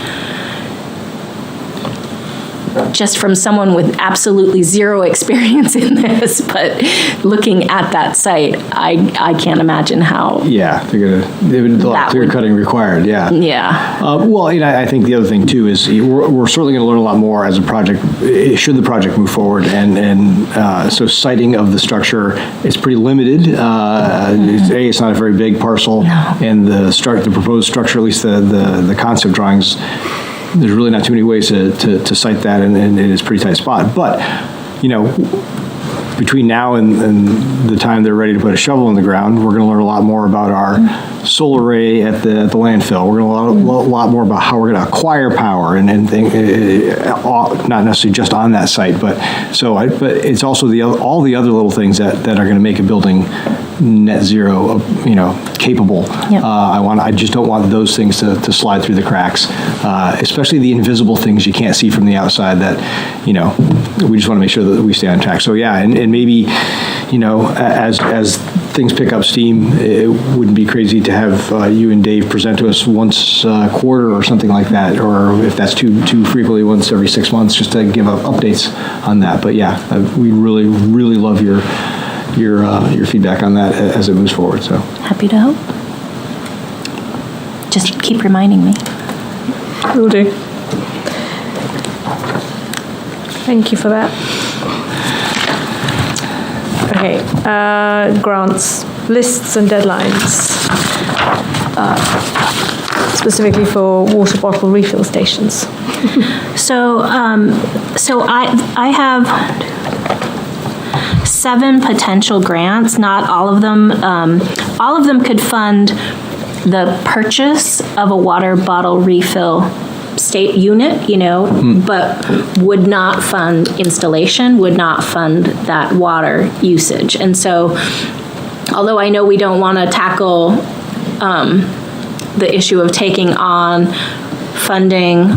just from someone with absolutely zero experience in this, but looking at that site, I can't imagine how.
Yeah, there would be a lot of clear cutting required, yeah.
Yeah.
Well, I think the other thing too is we're certainly going to learn a lot more as a project, should the project move forward, and so siting of the structure is pretty limited. It's not a very big parcel, and the proposed structure, at least the concept drawings, there's really not too many ways to site that, and it's a pretty tight spot. But, between now and the time they're ready to put a shovel in the ground, we're going to learn a lot more about our solar array at the landfill. We're going to learn a lot more about how we're going to acquire power and not necessarily just on that site, but it's also all the other little things that are going to make a building net zero, capable.
Yep.
I just don't want those things to slide through the cracks, especially the invisible things you can't see from the outside that, we just want to make sure that we stay on track. So yeah, and maybe, as things pick up steam, it wouldn't be crazy to have you and Dave present to us once a quarter or something like that, or if that's too frequently, once every 6 months, just to give updates on that. But yeah, we really, really love your feedback on that as it moves forward. So
Happy to help. Just keep reminding me.
Will do. Thank you for that. Okay, grants, lists and deadlines, specifically for water bottle refill stations.
So I have 7 potential grants. Not all of them. All of them could fund the purchase of a water bottle refill state unit, but would not fund installation, would not fund that water usage. And so, although I know we don't want to tackle the issue of taking on funding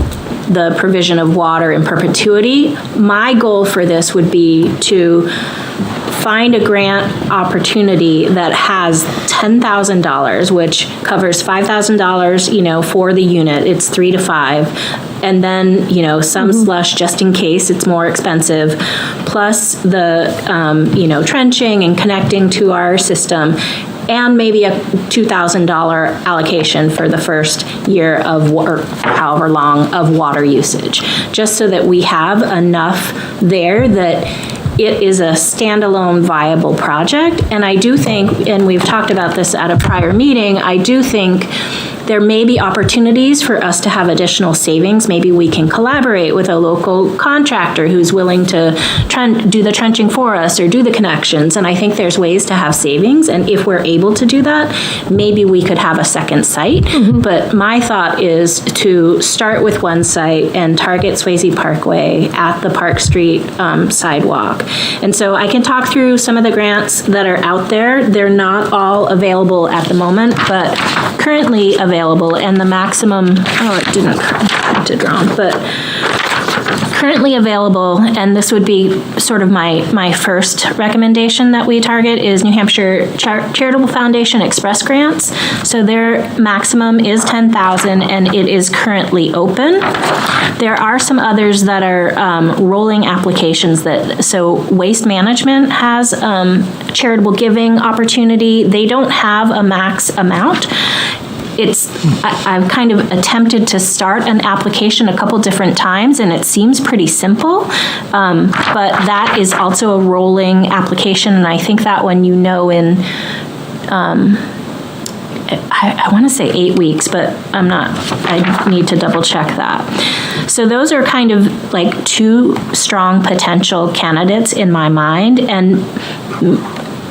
the provision of water in perpetuity, my goal for this would be to find a grant opportunity that has $10,000, which covers $5,000, for the unit. It's 3 to 5, and then some slush just in case it's more expensive, plus the trenching and connecting to our system, and maybe a $2,000 allocation for the first year of however long of water usage, just so that we have enough there that it is a standalone viable project. And I do think, and we've talked about this at a prior meeting, I do think there may be opportunities for us to have additional savings. Maybe we can collaborate with a local contractor who's willing to do the trenching for us or do the connections. And I think there's ways to have savings. And if we're able to do that, maybe we could have a second site. But my thought is to start with one site and target Swayze Parkway at the Park Street sidewalk. And so I can talk through some of the grants that are out there. They're not all available at the moment, but currently available, and the maximum, it didn't print it wrong, but currently available, and this would be sort of my first recommendation that we target, is New Hampshire Charitable Foundation Express Grants. So their maximum is $10,000, and it is currently open. There are some others that are rolling applications so Waste Management has charitable giving opportunity. They don't have a max amount. I've kind of attempted to start an application a couple different times, and it seems pretty simple, but that is also a rolling application, and I think that one in, I want to say 8 weeks, but I need to double check that. So those are kind of like 2 strong potential candidates in my mind, and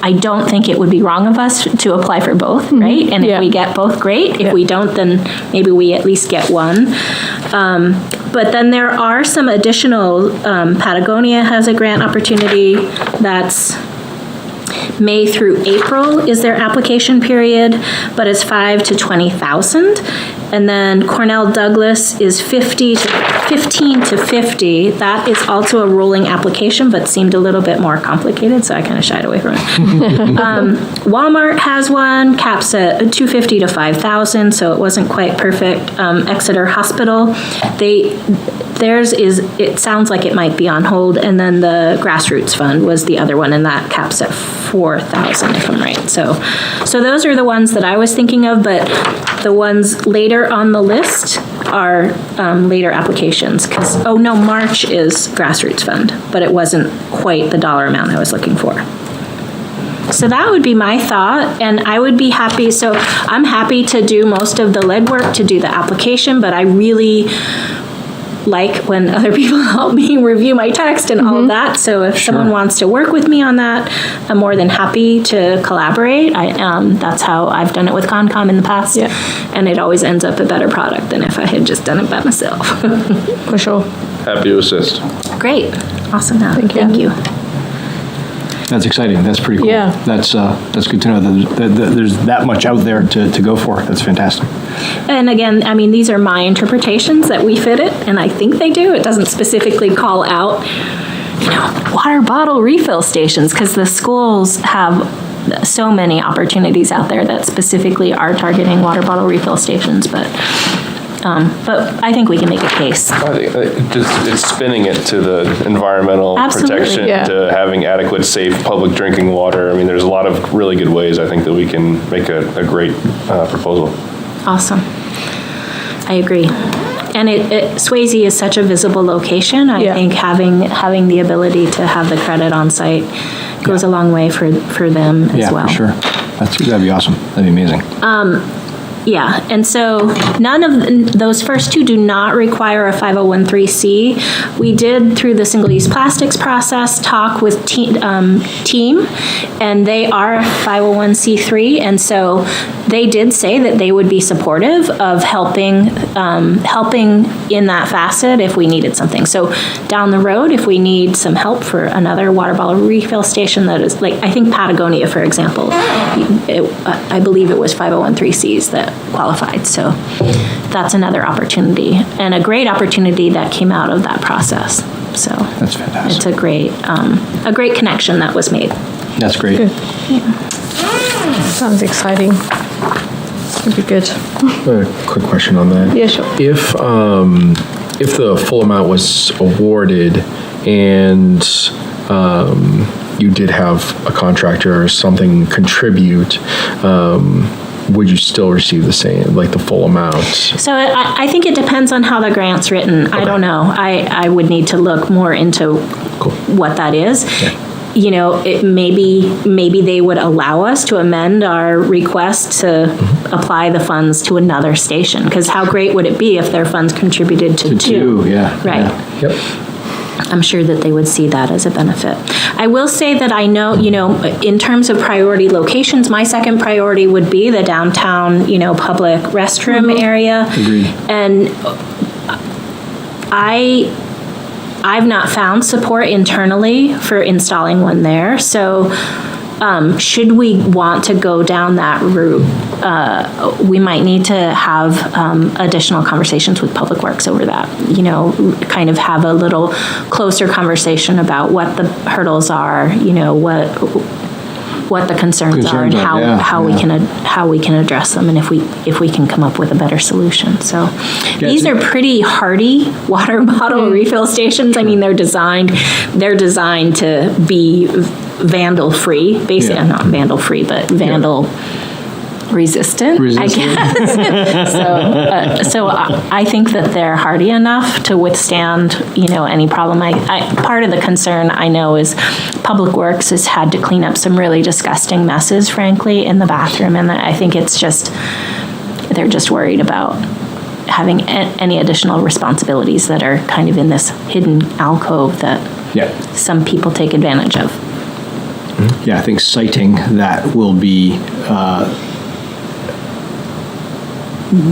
I don't think it would be wrong of us to apply for both, right? And if we get both, great. If we don't, then maybe we at least get one. But then there are some additional, Patagonia has a grant opportunity that's May through April is their application period, but it's $5,000 to $20,000. And then Cornell Douglas is 15 to 50. That is also a rolling application, but seemed a little bit more complicated, so I kind of shied away from it. Walmart has one, caps at 250 to 5,000, so it wasn't quite perfect. Exeter Hospital, theirs is, it sounds like it might be on hold, and then the Grassroots Fund was the other one, and that caps at 4,000 if I'm right. So those are the ones that I was thinking of, but the ones later on the list are later applications, because, March is Grassroots Fund, but it wasn't quite the dollar amount I was looking for. So that would be my thought, and I would be happy, so I'm happy to do most of the legwork to do the application, but I really like when other people help me review my text and all of that. So if someone wants to work with me on that, I'm more than happy to collaborate. That's how I've done it with Concom in the past. Yeah. And it always ends up a better product than if I had just done it by myself.
For sure.
Happy to assist.
Great. Awesome. Thank you.
That's exciting. That's pretty cool.
Yeah.
That's good to know that there's that much out there to go for. That's fantastic.
And again, I mean, these are my interpretations that we fit it, and I think they do. It doesn't specifically call out, water bottle refill stations, because the schools have so many opportunities out there that specifically are targeting water bottle refill stations, but I think we can make a case.
I think it's spinning it to the environmental protection, to having adequate, safe public drinking water. I mean, there's a lot of really good ways I think that we can make a great proposal.
Awesome. I agree. And Swayze is such a visible location. I think having the ability to have the credit on site goes a long way for them as well.
Yeah, for sure. That'd be awesome. That'd be amazing.
Yeah, and so none of those first two do not require a 501(c). We did, through the single-use plastics process, talk with Team, and they are 501(c)(3), and so they did say that they would be supportive of helping in that facet if we needed something. So down the road, if we need some help for another water bottle refill station that is, like, I think Patagonia, for example, I believe it was 501(c)(3)s that qualified. So that's another opportunity, and a great opportunity that came out of that process. So
that's fantastic.
It's a great connection that was made.
That's great.
Good. Yeah. Sounds exciting. It'd be good.
A quick question on that.
Yeah, sure.
If the full amount was awarded and you did have a contractor or something contribute, would you still receive the same, like the full amount?
So I think it depends on how the grant's written. Okay. I don't know. I would need to look more into what that is. Okay. It maybe they would allow us to amend our request to apply the funds to another station, because how great would it be if their funds contributed to two?
Yeah.
Right.
Yeah. Yep.
I'm sure that they would see that as a benefit. I will say that I know, in terms of priority locations, my second priority would be the downtown, public restroom area.
Agreed.
And I've not found support internally for installing one there. So should we want to go down that route, we might need to have additional conversations with Public Works over that, kind of have a little closer conversation about what the hurdles are, what the concerns are, and how we can address them, and if we can come up with a better solution. So these are pretty hardy water bottle refill stations. I mean, they're designed to be vandal free, basically. Not vandal free, but vandal resistant, I guess. So I think that they're hardy enough to withstand, any problem. Part of the concern I know is Public Works has had to clean up some really disgusting messes, frankly, in the bathroom, and I think they're just worried about having any additional responsibilities that are kind of in this hidden alcove that some people take advantage of.
Yeah, I think citing that will be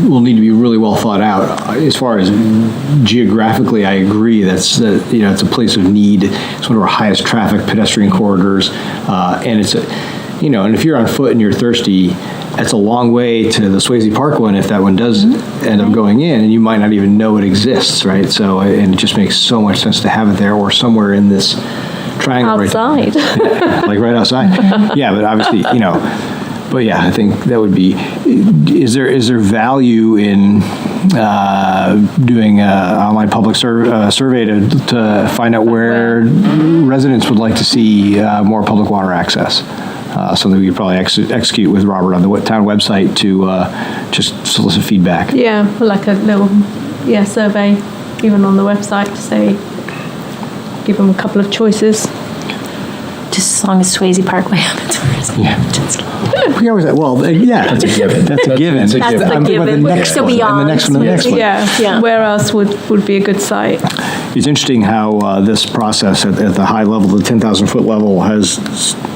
will need to be really well thought out. As far as geographically, I agree. That's it's a place of need. It's one of our highest traffic pedestrian corridors, and it's and if you're on foot and you're thirsty, That's a long way to the Swayze Park one if that one does end up going in, and you might not even know it exists, right? So, and it just makes so much sense to have it there or somewhere in this triangle.
Outside.
Like right outside. Yeah, but obviously, but yeah, I think that would be, is there value in doing an online public survey to find out where residents would like to see more public water access? Something we could probably execute with Robert on the town website to just solicit feedback.
Yeah, like a little survey, even on the website to say, give them a couple of choices.
Just as long as Swayze Parkway happens first.
Yeah.
Just kidding.
We always, that's a given. That's a given.
That's the given.
The next
So
one,
beyond
and the next one, and the next one.
Yeah. Where else would be a good site?
It's interesting how this process at the high level, the 10,000-foot level, has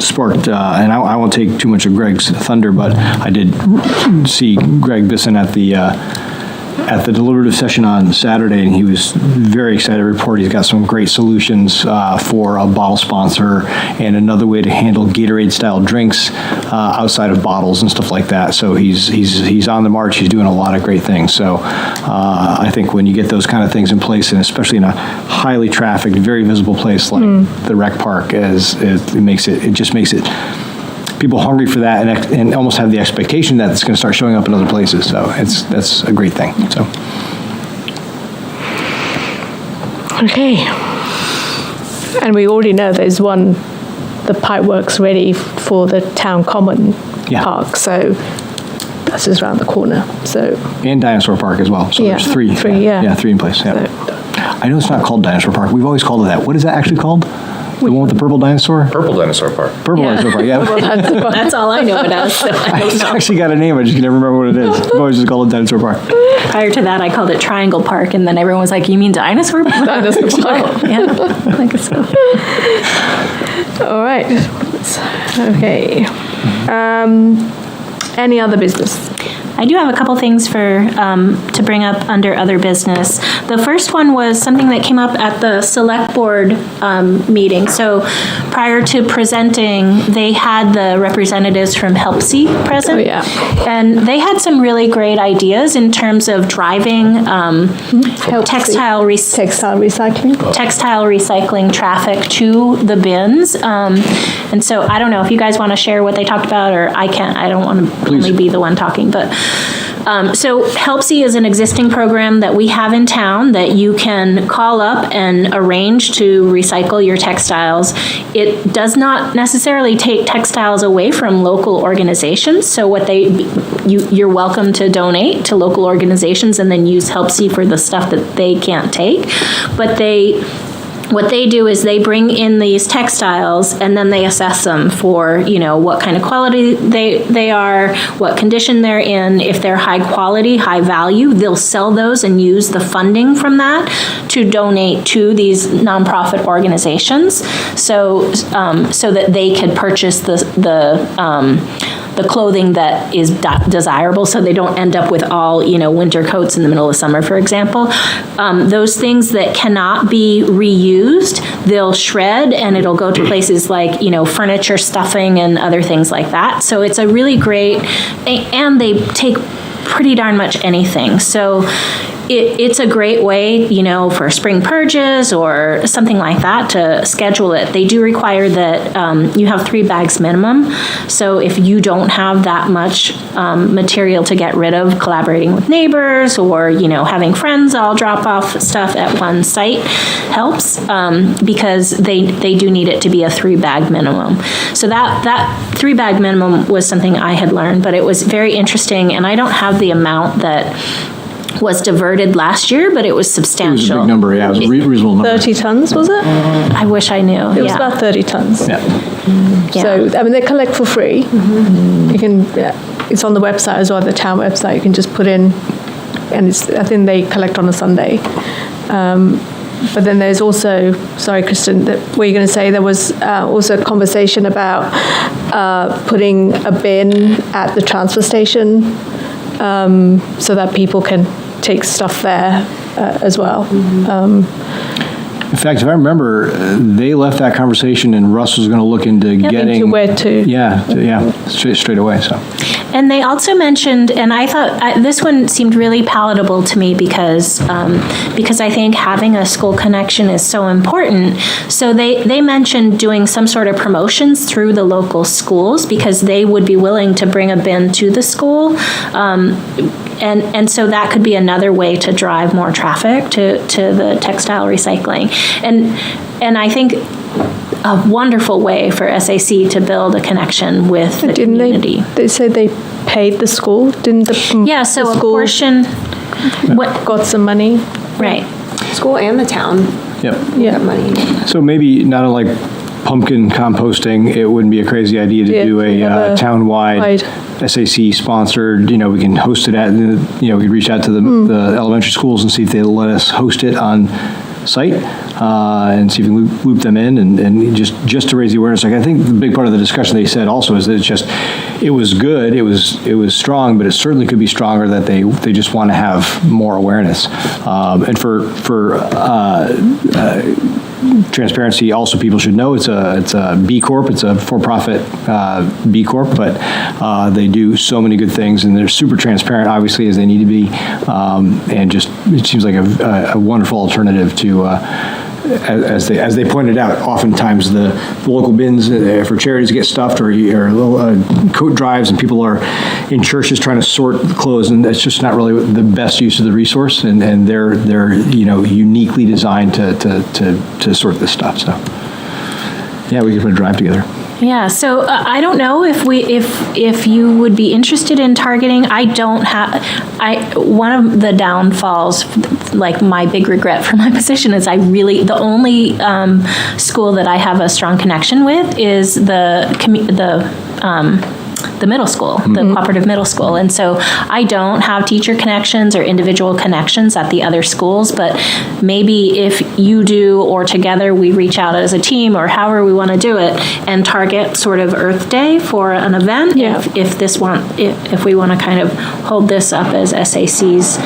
sparked, and I won't take too much of Greg's thunder, but I did see Greg Bisson at the deliberative session on Saturday, and he was very excited to report he's got some great solutions for a bottle sponsor and another way to handle Gatorade-style drinks outside of bottles and stuff like that. So he's on the march. He's doing a lot of great things. So I think when you get those kind of things in place, and especially in a highly trafficked, very visible place like the rec park, it just makes it people hungry for that and almost have the expectation that it's going to start showing up in other places. So that's a great thing. So.
Okay. And we already know there's the pipework's ready for the town common park. So that's just around the corner. So. And
Dinosaur Park as well. So there's three. Yeah, three in place. Yeah. So. I know it's not called Dinosaur Park. We've always called it that. What is that actually called? The one with the purple dinosaur?
Purple Dinosaur Park.
Purple Dinosaur Park, yeah.
That's all I know it as. So
It's actually got a name, I just can never remember what it is. I've always just called it Dinosaur Park.
Prior to that, I called it Triangle Park, and then everyone was like, you mean Dinosaur Park?
Dinosaur Park.
Yeah, I guess so.
All right. Okay. Any other business?
I do have a couple things to bring up under other business. The first one was something that came up at the select board meeting. So prior to presenting, they had the representatives from HelpSee present.
Oh, yeah.
And they had some really great ideas in terms of driving textile recycling traffic to the bins. And so I don't know if you guys want to share what they talked about, or I don't want to only be the one talking, but so HelpSee is an existing program that we have in town that you can call up and arrange to recycle your textiles. It does not necessarily take textiles away from local organizations. So you're welcome to donate to local organizations and then use HelpSee for the stuff that they can't take. But what they do is they bring in these textiles and then they assess them for, what kind of quality they are, what condition they're in. If they're high quality, high value, they'll sell those and use the funding from that to donate to these nonprofit organizations so that they could purchase the clothing that is desirable, so they don't end up with all, winter coats in the middle of summer, for example. Those things that cannot be reused, they'll shred and it'll go to places like, furniture stuffing and other things like that. So it's a really great, and they take pretty darn much anything. So it's a great way, for spring purges or something like that to schedule it. They do require that you have 3 bags minimum. So if you don't have that much material to get rid of, collaborating with neighbors or, having friends all drop off stuff at one site helps because they do need it to be a 3 bag minimum. So that 3 bag minimum was something I had learned, but it was very interesting, and I don't have the amount that was diverted last year, but it was substantial.
It was a big number, yeah. It was a reasonable number.
30 tons, was it?
I wish I knew.
It was about 30 tons.
Yeah.
So, they collect for free. You can, it's on the website as well, the town website. You can just put in, and I think they collect on a Sunday. But then there's also, sorry, Kristen, were you going to say there was also a conversation about putting a bin at the transfer station so that people can take stuff there as well.
In fact, if I remember, they left that conversation and Russ was going to look into getting.
Into where to.
Straight away, so.
And they also mentioned, and I thought this one seemed really palatable to me because I think having a school connection is so important. So they mentioned doing some sort of promotions through the local schools because they would be willing to bring a bin to the school. And so that could be another way to drive more traffic to the textile recycling. And I think a wonderful way for SAC to build a connection with the community.
They said they paid the school, didn't the
Yeah, so
the
a
school
portion
got some money?
Right.
School and the town got money.
So maybe not unlike pumpkin composting, it wouldn't be a crazy idea to do a town-wide SAC sponsored, we can host it at, we could reach out to the elementary schools and see if they'll let us host it on site and see if we can loop them in and just to raise the awareness. Like, I think the big part of the discussion they said also is that it was good, it was strong, but it certainly could be stronger that they just want to have more awareness. And for transparency, also people should know it's a B Corp, it's a for-profit B Corp, but they do so many good things and they're super transparent, obviously, as they need to be, and just it seems like a wonderful alternative to as they pointed out, oftentimes the local bins for charities get stuffed or coat drives, and people are in churches trying to sort clothes, and that's just not really the best use of the resource. And they're uniquely designed to sort this stuff. So yeah, we could put a drive together.
Yeah, so I don't know if you would be interested in targeting. One of the downfalls, like my big regret for my position is the only school that I have a strong connection with is the middle school, the cooperative middle school. And so I don't have teacher connections or individual connections at the other schools, but maybe if you do or together we reach out as a team or however we want to do it and target sort of Earth Day for an event, if we want to kind of hold this up as SAC's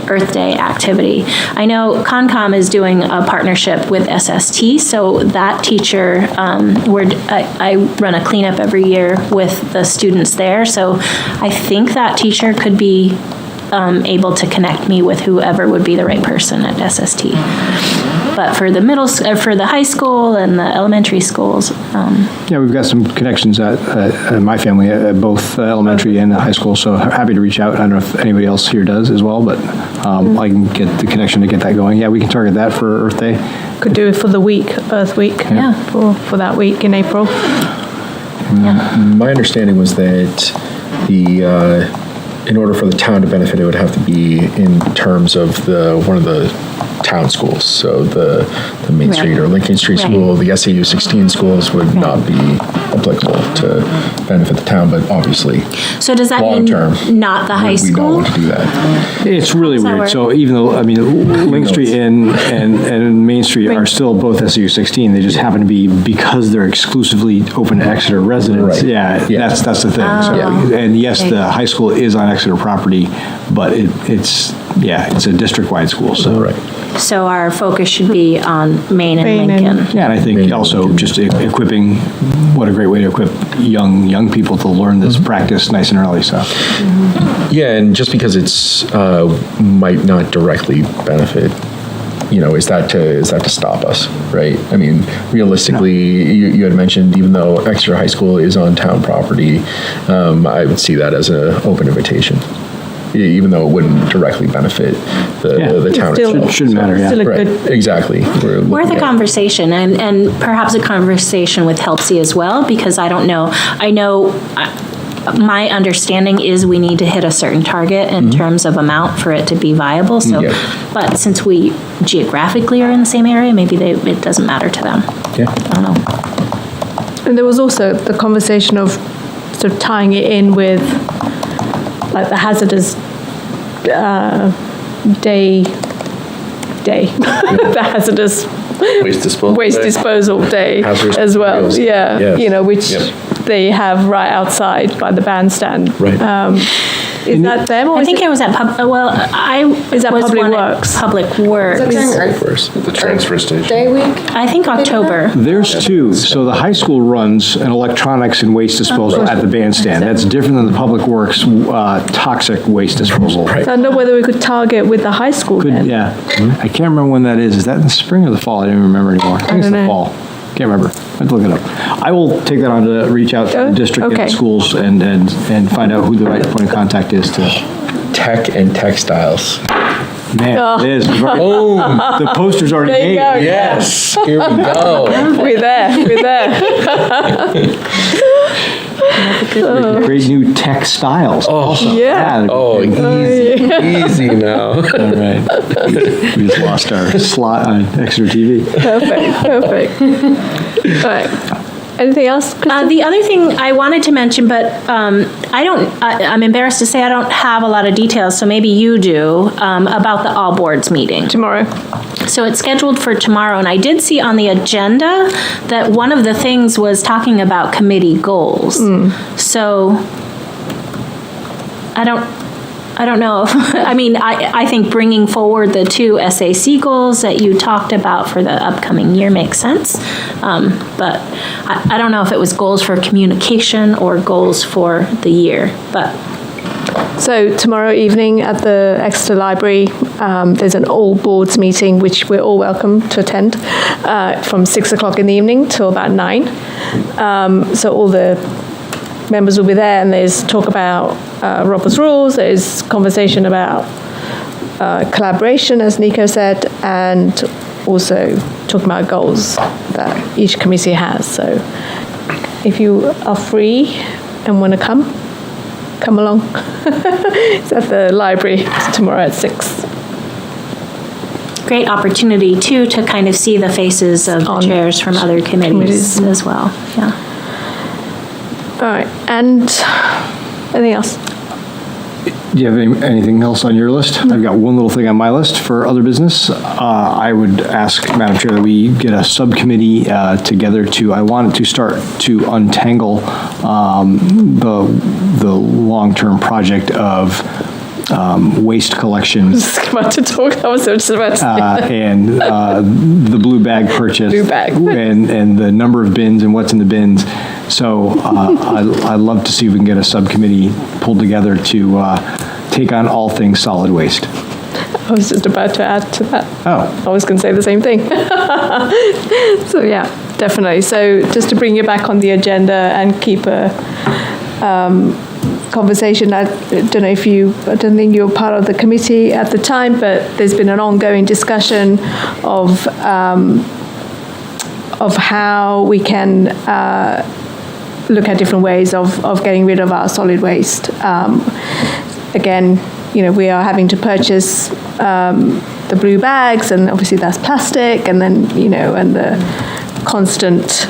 Earth Day activity. I know Concom is doing a partnership with SST, so that teacher, I run a cleanup every year with the students there, so I think that teacher could be able to connect me with whoever would be the right person at SST. But for the for the high school and the elementary schools.
We've got some connections at my family at both elementary and high school, so happy to reach out. I don't know if anybody else here does as well, but I can get the connection to get that going. Yeah, we can target that for Earth Day.
Could do it for the week, Earth Week, for that week in April.
My understanding was that in order for the town to benefit, it would have to be in terms of one of the town schools. So the Main Street or Lincoln Street school, the SAU 16 schools would not be applicable to benefit the town, but obviously,
so does that
long term,
not the high school?
We don't want to do that.
It's really weird. So even though, Lincoln Street and Main Street are still both SAU 16, they just happen to be, because they're exclusively open to Exeter residents.
Right.
That's the thing. And yes, the high school is on Exeter property, but it's a district-wide school. So
So our focus should be on Main and Lincoln.
Yeah, and I think also just equipping, what a great way to equip young people to learn this practice nice and early. So.
Yeah, and just because it's might not directly benefit, is that to stop us, right? I mean, realistically, you had mentioned, even though Exeter High School is on town property, I would see that as an open invitation, even though it wouldn't directly benefit the town itself.
It shouldn't matter,
Exactly.
Worth a conversation, and perhaps a conversation with HELPC as well, because I don't know. I know my understanding is we need to hit a certain target in terms of amount for it to be viable. So, but since we geographically are in the same area, maybe it doesn't matter to them.
Yeah.
I don't know.
And there was also the conversation of sort of tying it in with like the hazardous day, the hazardous waste disposal day
hazardous
as well.
materials.
Which they have right outside by the bandstand.
Right.
Is that them or
I think it was at
Is that
was
Public
one at
Works?
Public Works.
First, at the transfer station.
Day week?
I think October.
There's two. So the high school runs an electronics and waste disposal at the bandstand. That's different than the Public Works toxic waste disposal.
So I don't know whether we could target with the high school then.
Yeah. I can't remember when that is. Is that in the spring or the fall? I don't even remember anymore. I think it's
don't
the
know.
fall. Can't remember. I have to look it up. I will take that on to reach out to the district and
Okay.
the schools and find out who the right point of contact is to.
Tech and textiles.
Man, it is. The poster's already
There you
made.
go.
Yes, here we go.
We're there.
Great new textiles. Also.
Yeah.
Oh, easy now.
All right. We just lost our slot on Exeter TV.
Perfect. All right. Anything else?
The other thing I wanted to mention, but I'm embarrassed to say I don't have a lot of details, so maybe you do, about the all boards meeting.
Tomorrow.
So it's scheduled for tomorrow, and I did see on the agenda that one of the things was talking about committee goals. So I don't know. I mean, I think bringing forward the 2 SAC goals that you talked about for the upcoming year makes sense. But I don't know if it was goals for communication or goals for the year, but.
So tomorrow evening at the Exeter Library, there's an all boards meeting, which we're all welcome to attend, from 6 o'clock in the evening till about 9. So all the members will be there, and there's talk about Robert's Rules, there's conversation about collaboration, as Nico said, and also talking about goals that each committee has. So if you are free and want to come along. It's at the library tomorrow at 6.
Great opportunity, too, to kind of see the faces of the chairs from other committees as well. Yeah.
All right. And anything else?
Do you have anything else on your list? I've got one little thing on my list for other business. I would ask, Madam Chair, that we get a subcommittee together I wanted to start to untangle the long-term project of waste collection.
I was about to talk. I was just about to say.
And the blue bag purchase.
Blue bag.
And the number of bins and what's in the bins. So I'd love to see if we can get a subcommittee pulled together to take on all things solid waste.
I was just about to add to that.
Oh.
I was going to say the same thing. So yeah, definitely. So just to bring you back on the agenda and keep a conversation. I don't think you were part of the committee at the time, but there's been an ongoing discussion of how we can look at different ways of getting rid of our solid waste. Again, we are having to purchase the blue bags, and obviously that's plastic, and then, and the constant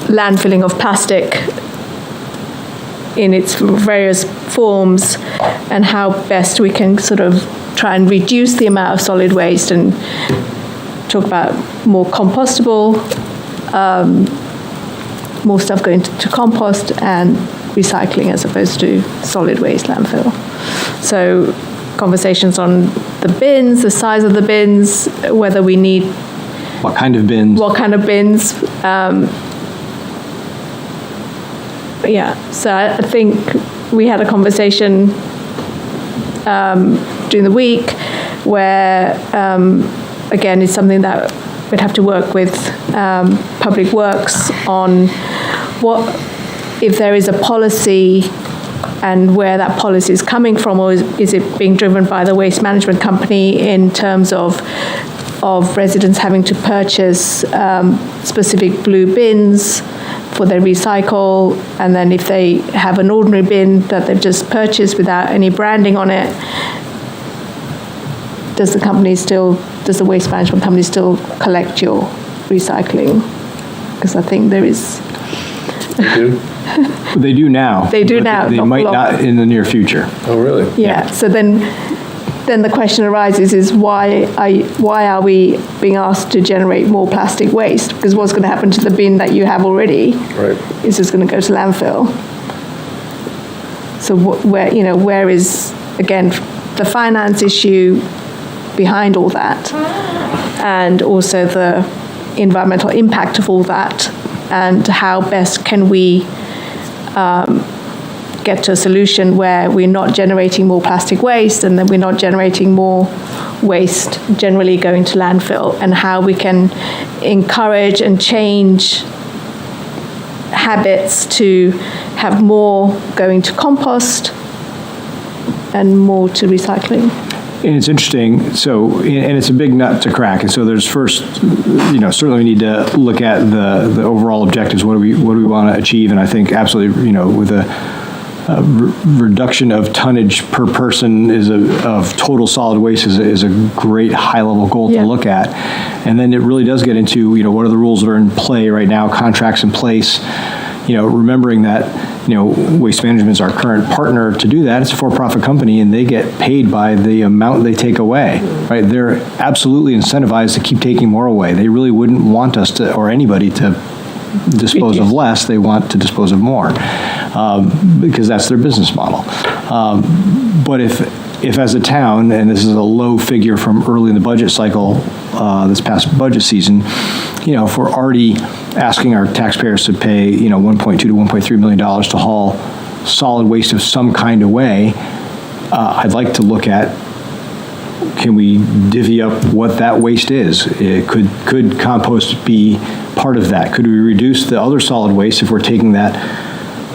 landfilling of plastic in its various forms, and how best we can sort of try and reduce the amount of solid waste and talk about more compostable, more stuff going to compost and recycling as opposed to solid waste landfill. So conversations on the bins, the size of the bins, whether we need...
What kind of bins?
So I think we had a conversation during the week where, again, it's something that we'd have to work with Public Works on what, if there is a policy and where that policy is coming from, or is it being driven by the waste management company in terms of residents having to purchase specific blue bins for their recycle, and then if they have an ordinary bin that they've just purchased without any branding on it, does the waste management company still collect your recycling? Because I think there is...
They do?
They do now.
They do now.
They might not in the near future.
Oh, really?
Yeah. So then the question arises is why are we being asked to generate more plastic waste? Because what's going to happen to the bin that you have already?
Right.
Is just going to go to landfill. So where is, again, the finance issue behind all that, and also the environmental impact of all that, and how best can we get to a solution where we're not generating more plastic waste, and then we're not generating more waste generally going to landfill, and how we can encourage and change habits to have more going to compost and more to recycling.
And it's interesting, and it's a big nut to crack. And so there's first, certainly we need to look at the overall objectives. What do we want to achieve? And I think absolutely, with a reduction of tonnage per person of total solid waste is a great high-level goal to look at. And then it really does get into, what are the rules that are in play right now, contracts in place, remembering that, Waste Management is our current partner to do that. It's a for-profit company, and they get paid by the amount they take away, right? They're absolutely incentivized to keep taking more away. They really wouldn't want us to, or anybody to, dispose of less. They want to dispose of more, because that's their business model. But if as a town, and this is a low figure from early in the budget cycle, this past budget season, if we're already asking our taxpayers to pay, $1.2 to $1.3 million to haul solid waste of some kind away, I'd like to look at, can we divvy up what that waste is? Could compost be part of that? Could we reduce the other solid waste if we're taking that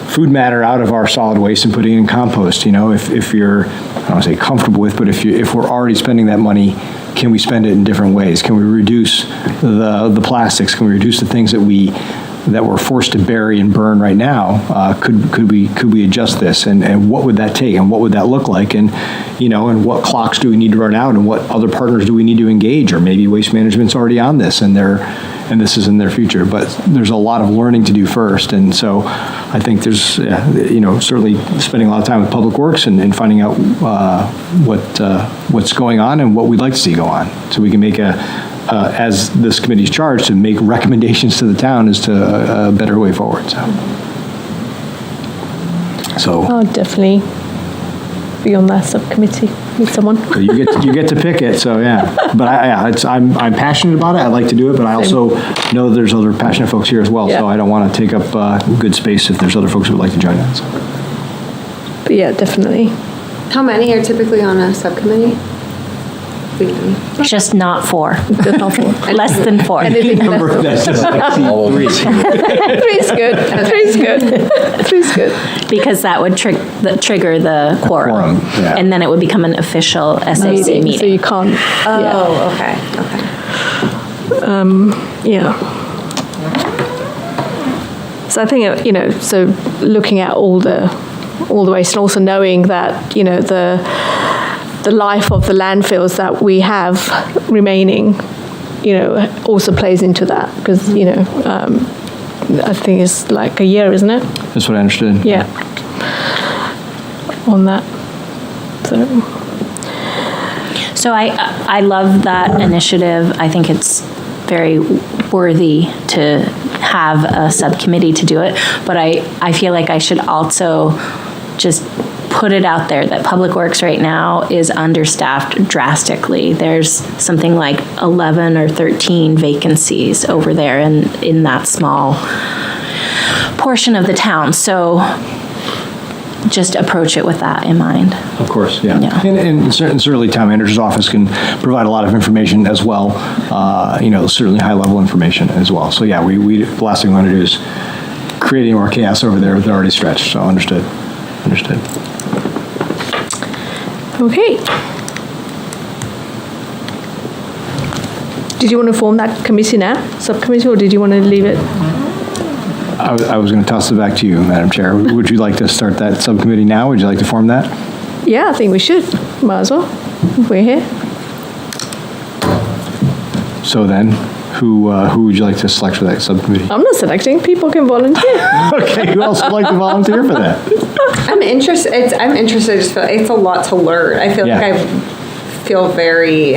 food matter out of our solid waste and putting it in compost? If you're, I don't want to say comfortable with, but if we're already spending that money, can we spend it in different ways? Can we reduce the plastics? Can we reduce the things that we're forced to bury and burn right now? Could we adjust this? And what would that take? And what would that look like? And and what clocks do we need to run out? And what other partners do we need to engage? Or maybe Waste Management's already on this, and this is in their future. But there's a lot of learning to do first. And so I think there's certainly spending a lot of time with Public Works and finding out what's going on and what we'd like to see go on, so we can make as this committee's charged to make recommendations to the town as to a better way forward. So
I'll definitely be on that subcommittee with someone.
you get to pick it. So yeah, but I'm passionate about it. I like to do it, but I also know that there's other passionate folks here as well. So I don't want to take up good space if there's other folks who would like to join us.
But yeah, definitely.
How many are typically on a subcommittee?
Just not 4.
Just not 4.
Less than 4.
Anything less than 4. 3 is good. 3 is good.
Because that would trigger the quorum.
Yeah.
And then it would become an official SAC meeting.
So you can't.
Oh, okay.
Yeah. So I think, so looking at all the waste, and also knowing that, the life of the landfills that we have remaining, also plays into that, because, I think it's like a year, isn't it?
That's what I understood.
Yeah. On that.
So I love that initiative. I think it's very worthy to have a subcommittee to do it, but I feel like I should also just put it out there that Public Works right now is understaffed drastically. There's something like 11 or 13 vacancies over there in that small portion of the town. So just approach it with that in mind.
Of course, yeah. And certainly town manager's office can provide a lot of information as well, certainly high-level information as well. So yeah, we the last thing we want to do is create any more chaos over there. They're already stretched, so understood.
Okay. Did you want to form that committee now, subcommittee, or did you want to leave it?
I was going to toss it back to you, Madam Chair. Would you like to start that subcommittee now? Would you like to form that?
Yeah, I think we should. Might as well. We're here.
So then, who would you like to select for that subcommittee?
I'm not selecting. People can volunteer.
Okay, who else would like to volunteer for that?
I'm interested. I just feel it's a lot to learn. I feel like I feel very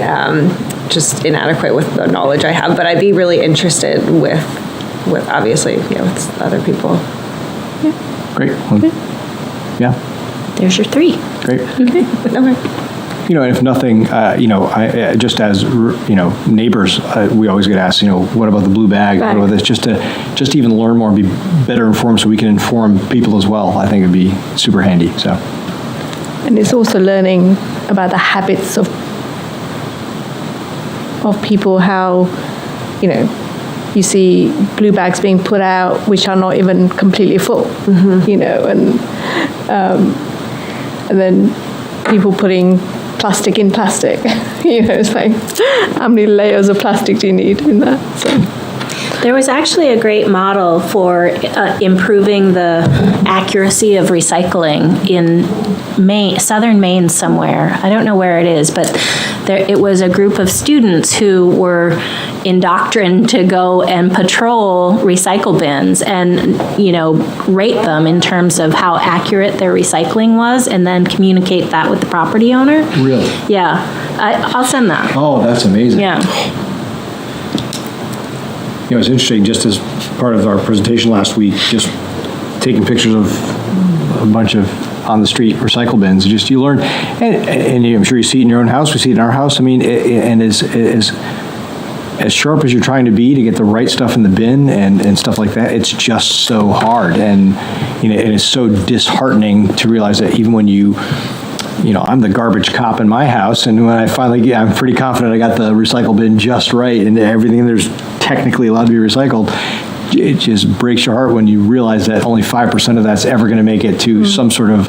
just inadequate with the knowledge I have, but I'd be really interested with obviously, with other people.
Great. Well, yeah.
There's your 3.
Great.
Okay.
You know, if nothing, just as, neighbors, we always get asked, what about the blue bag?
Right.
What about this? Just to even learn more and be better informed so we can inform people as well, I think it'd be super handy, so.
And it's also learning about the habits of people, how, you see blue bags being put out which are not even completely full, and then people putting plastic in plastic. It's like, how many layers of plastic do you need in that? So.
There was actually a great model for improving the accuracy of recycling in Maine, southern Maine somewhere. I don't know where it is, but it was a group of students who were indoctrined to go and patrol recycle bins and, rate them in terms of how accurate their recycling was, and then communicate that with the property owner.
Really?
Yeah. I'll send that.
Oh, that's amazing.
Yeah.
It's interesting, just as part of our presentation last week, just taking pictures of a bunch of on-the-street recycle bins, just you learn, and I'm sure you see it in your own house, we see it in our house, and as sharp as you're trying to be to get the right stuff in the bin and stuff like that, it's just so hard, and it is so disheartening to realize that even when I'm the garbage cop in my house, and when I finally I'm pretty confident I got the recycle bin just right, and everything there's technically allowed to be recycled, it just breaks your heart when you realize that only 5% of that's ever going to make it to some sort of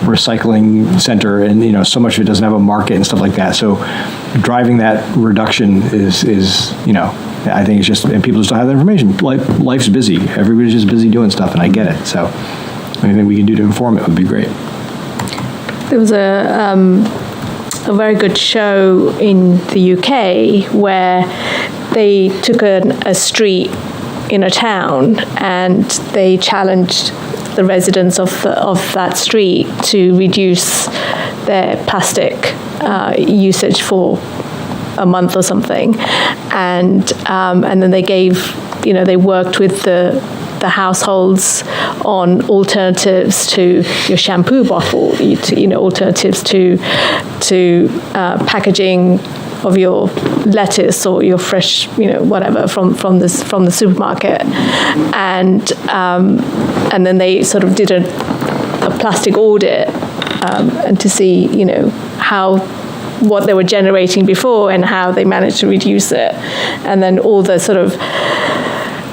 recycling center, and so much of it doesn't have a market and stuff like that. So driving that reduction is I think it's just, and people just don't have that information. Life's busy. Everybody's just busy doing stuff, and I get it. So anything we can do to inform it would be great.
There was a very good show in the UK where they took a street in a town and they challenged the residents of that street to reduce their plastic usage for a month or something, and then they gave, they worked with the households on alternatives to your shampoo bottle, alternatives to packaging of your lettuce or your fresh, whatever from the supermarket, and then they sort of did a plastic audit and to see, what they were generating before and how they managed to reduce it, and then all the sort of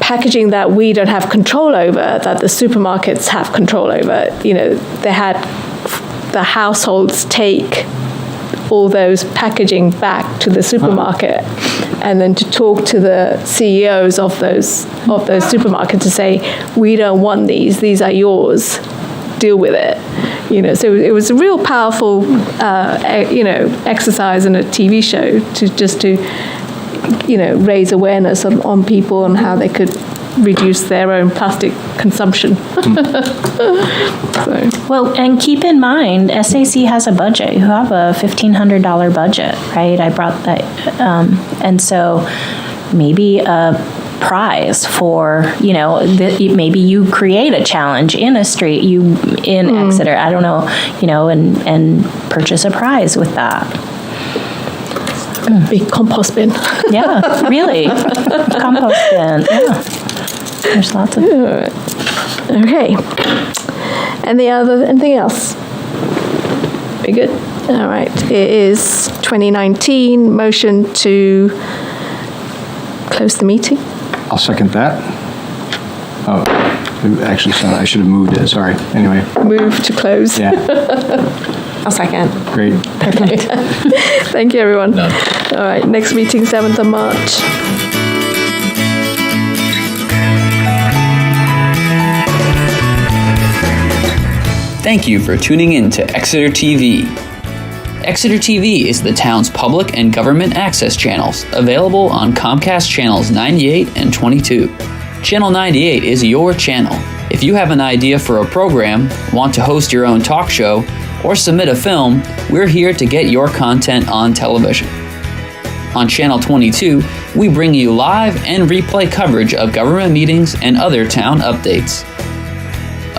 packaging that we don't have control over, that the supermarkets have control over. They had the households take all those packaging back to the supermarket, and then to talk to the CEOs of those supermarkets to say, we don't want these are yours, deal with it. So it was a real powerful exercise in a TV show to raise awareness on people on how they could reduce their own plastic consumption.
Well, and keep in mind, SAC has a budget. You have a $1,500 budget, right? I brought that, and so maybe a prize for, maybe you create a challenge in a street, in Exeter, I don't know, and purchase a prize with that.
Big compost bin.
Yeah, really. Compost bin, yeah. There's lots of...
Okay. Anything else? Very good. All right. It is 2019. Motion to close the meeting.
I'll second that. Oh, actually, I should have moved it, sorry. Anyway.
Move to close.
Yeah.
I'll second.
Great.
Okay. Thank you, everyone. None. All right. Next meeting, 7th of March.
Thank you for tuning in to Exeter TV. Exeter TV is the town's public and government access channels, available on Comcast channels 98 and 22. Channel 98 is your channel. If you have an idea for a program, want to host your own talk show, or submit a film, we're here to get your content on television. On Channel 22, we bring you live and replay coverage of government meetings and other town updates.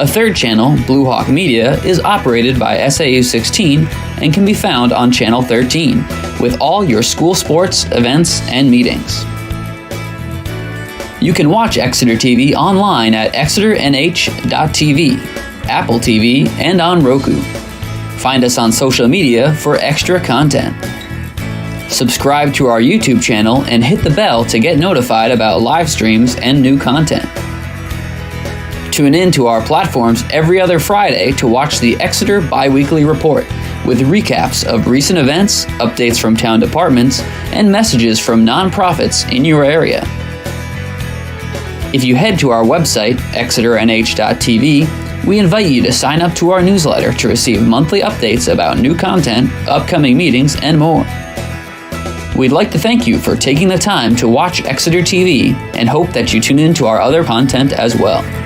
A third channel, Blue Hawk Media, is operated by SAU 16 and can be found on Channel 13, with all your school sports, events, and meetings. You can watch Exeter TV online at exeternh.tv, Apple TV, and on Roku. Find us on social media for extra content. Subscribe to our YouTube channel and hit the bell to get notified about live streams and new content. Tune in to our platforms every other Friday to watch the Exeter Biweekly Report, with recaps of recent events, updates from town departments, and messages from nonprofits in your area. If you head to our website, exeternh.tv, we invite you to sign up to our newsletter to receive monthly updates about new content, upcoming meetings, and more. We'd like to thank you for taking the time to watch Exeter TV and hope that you tune in to our other content as well.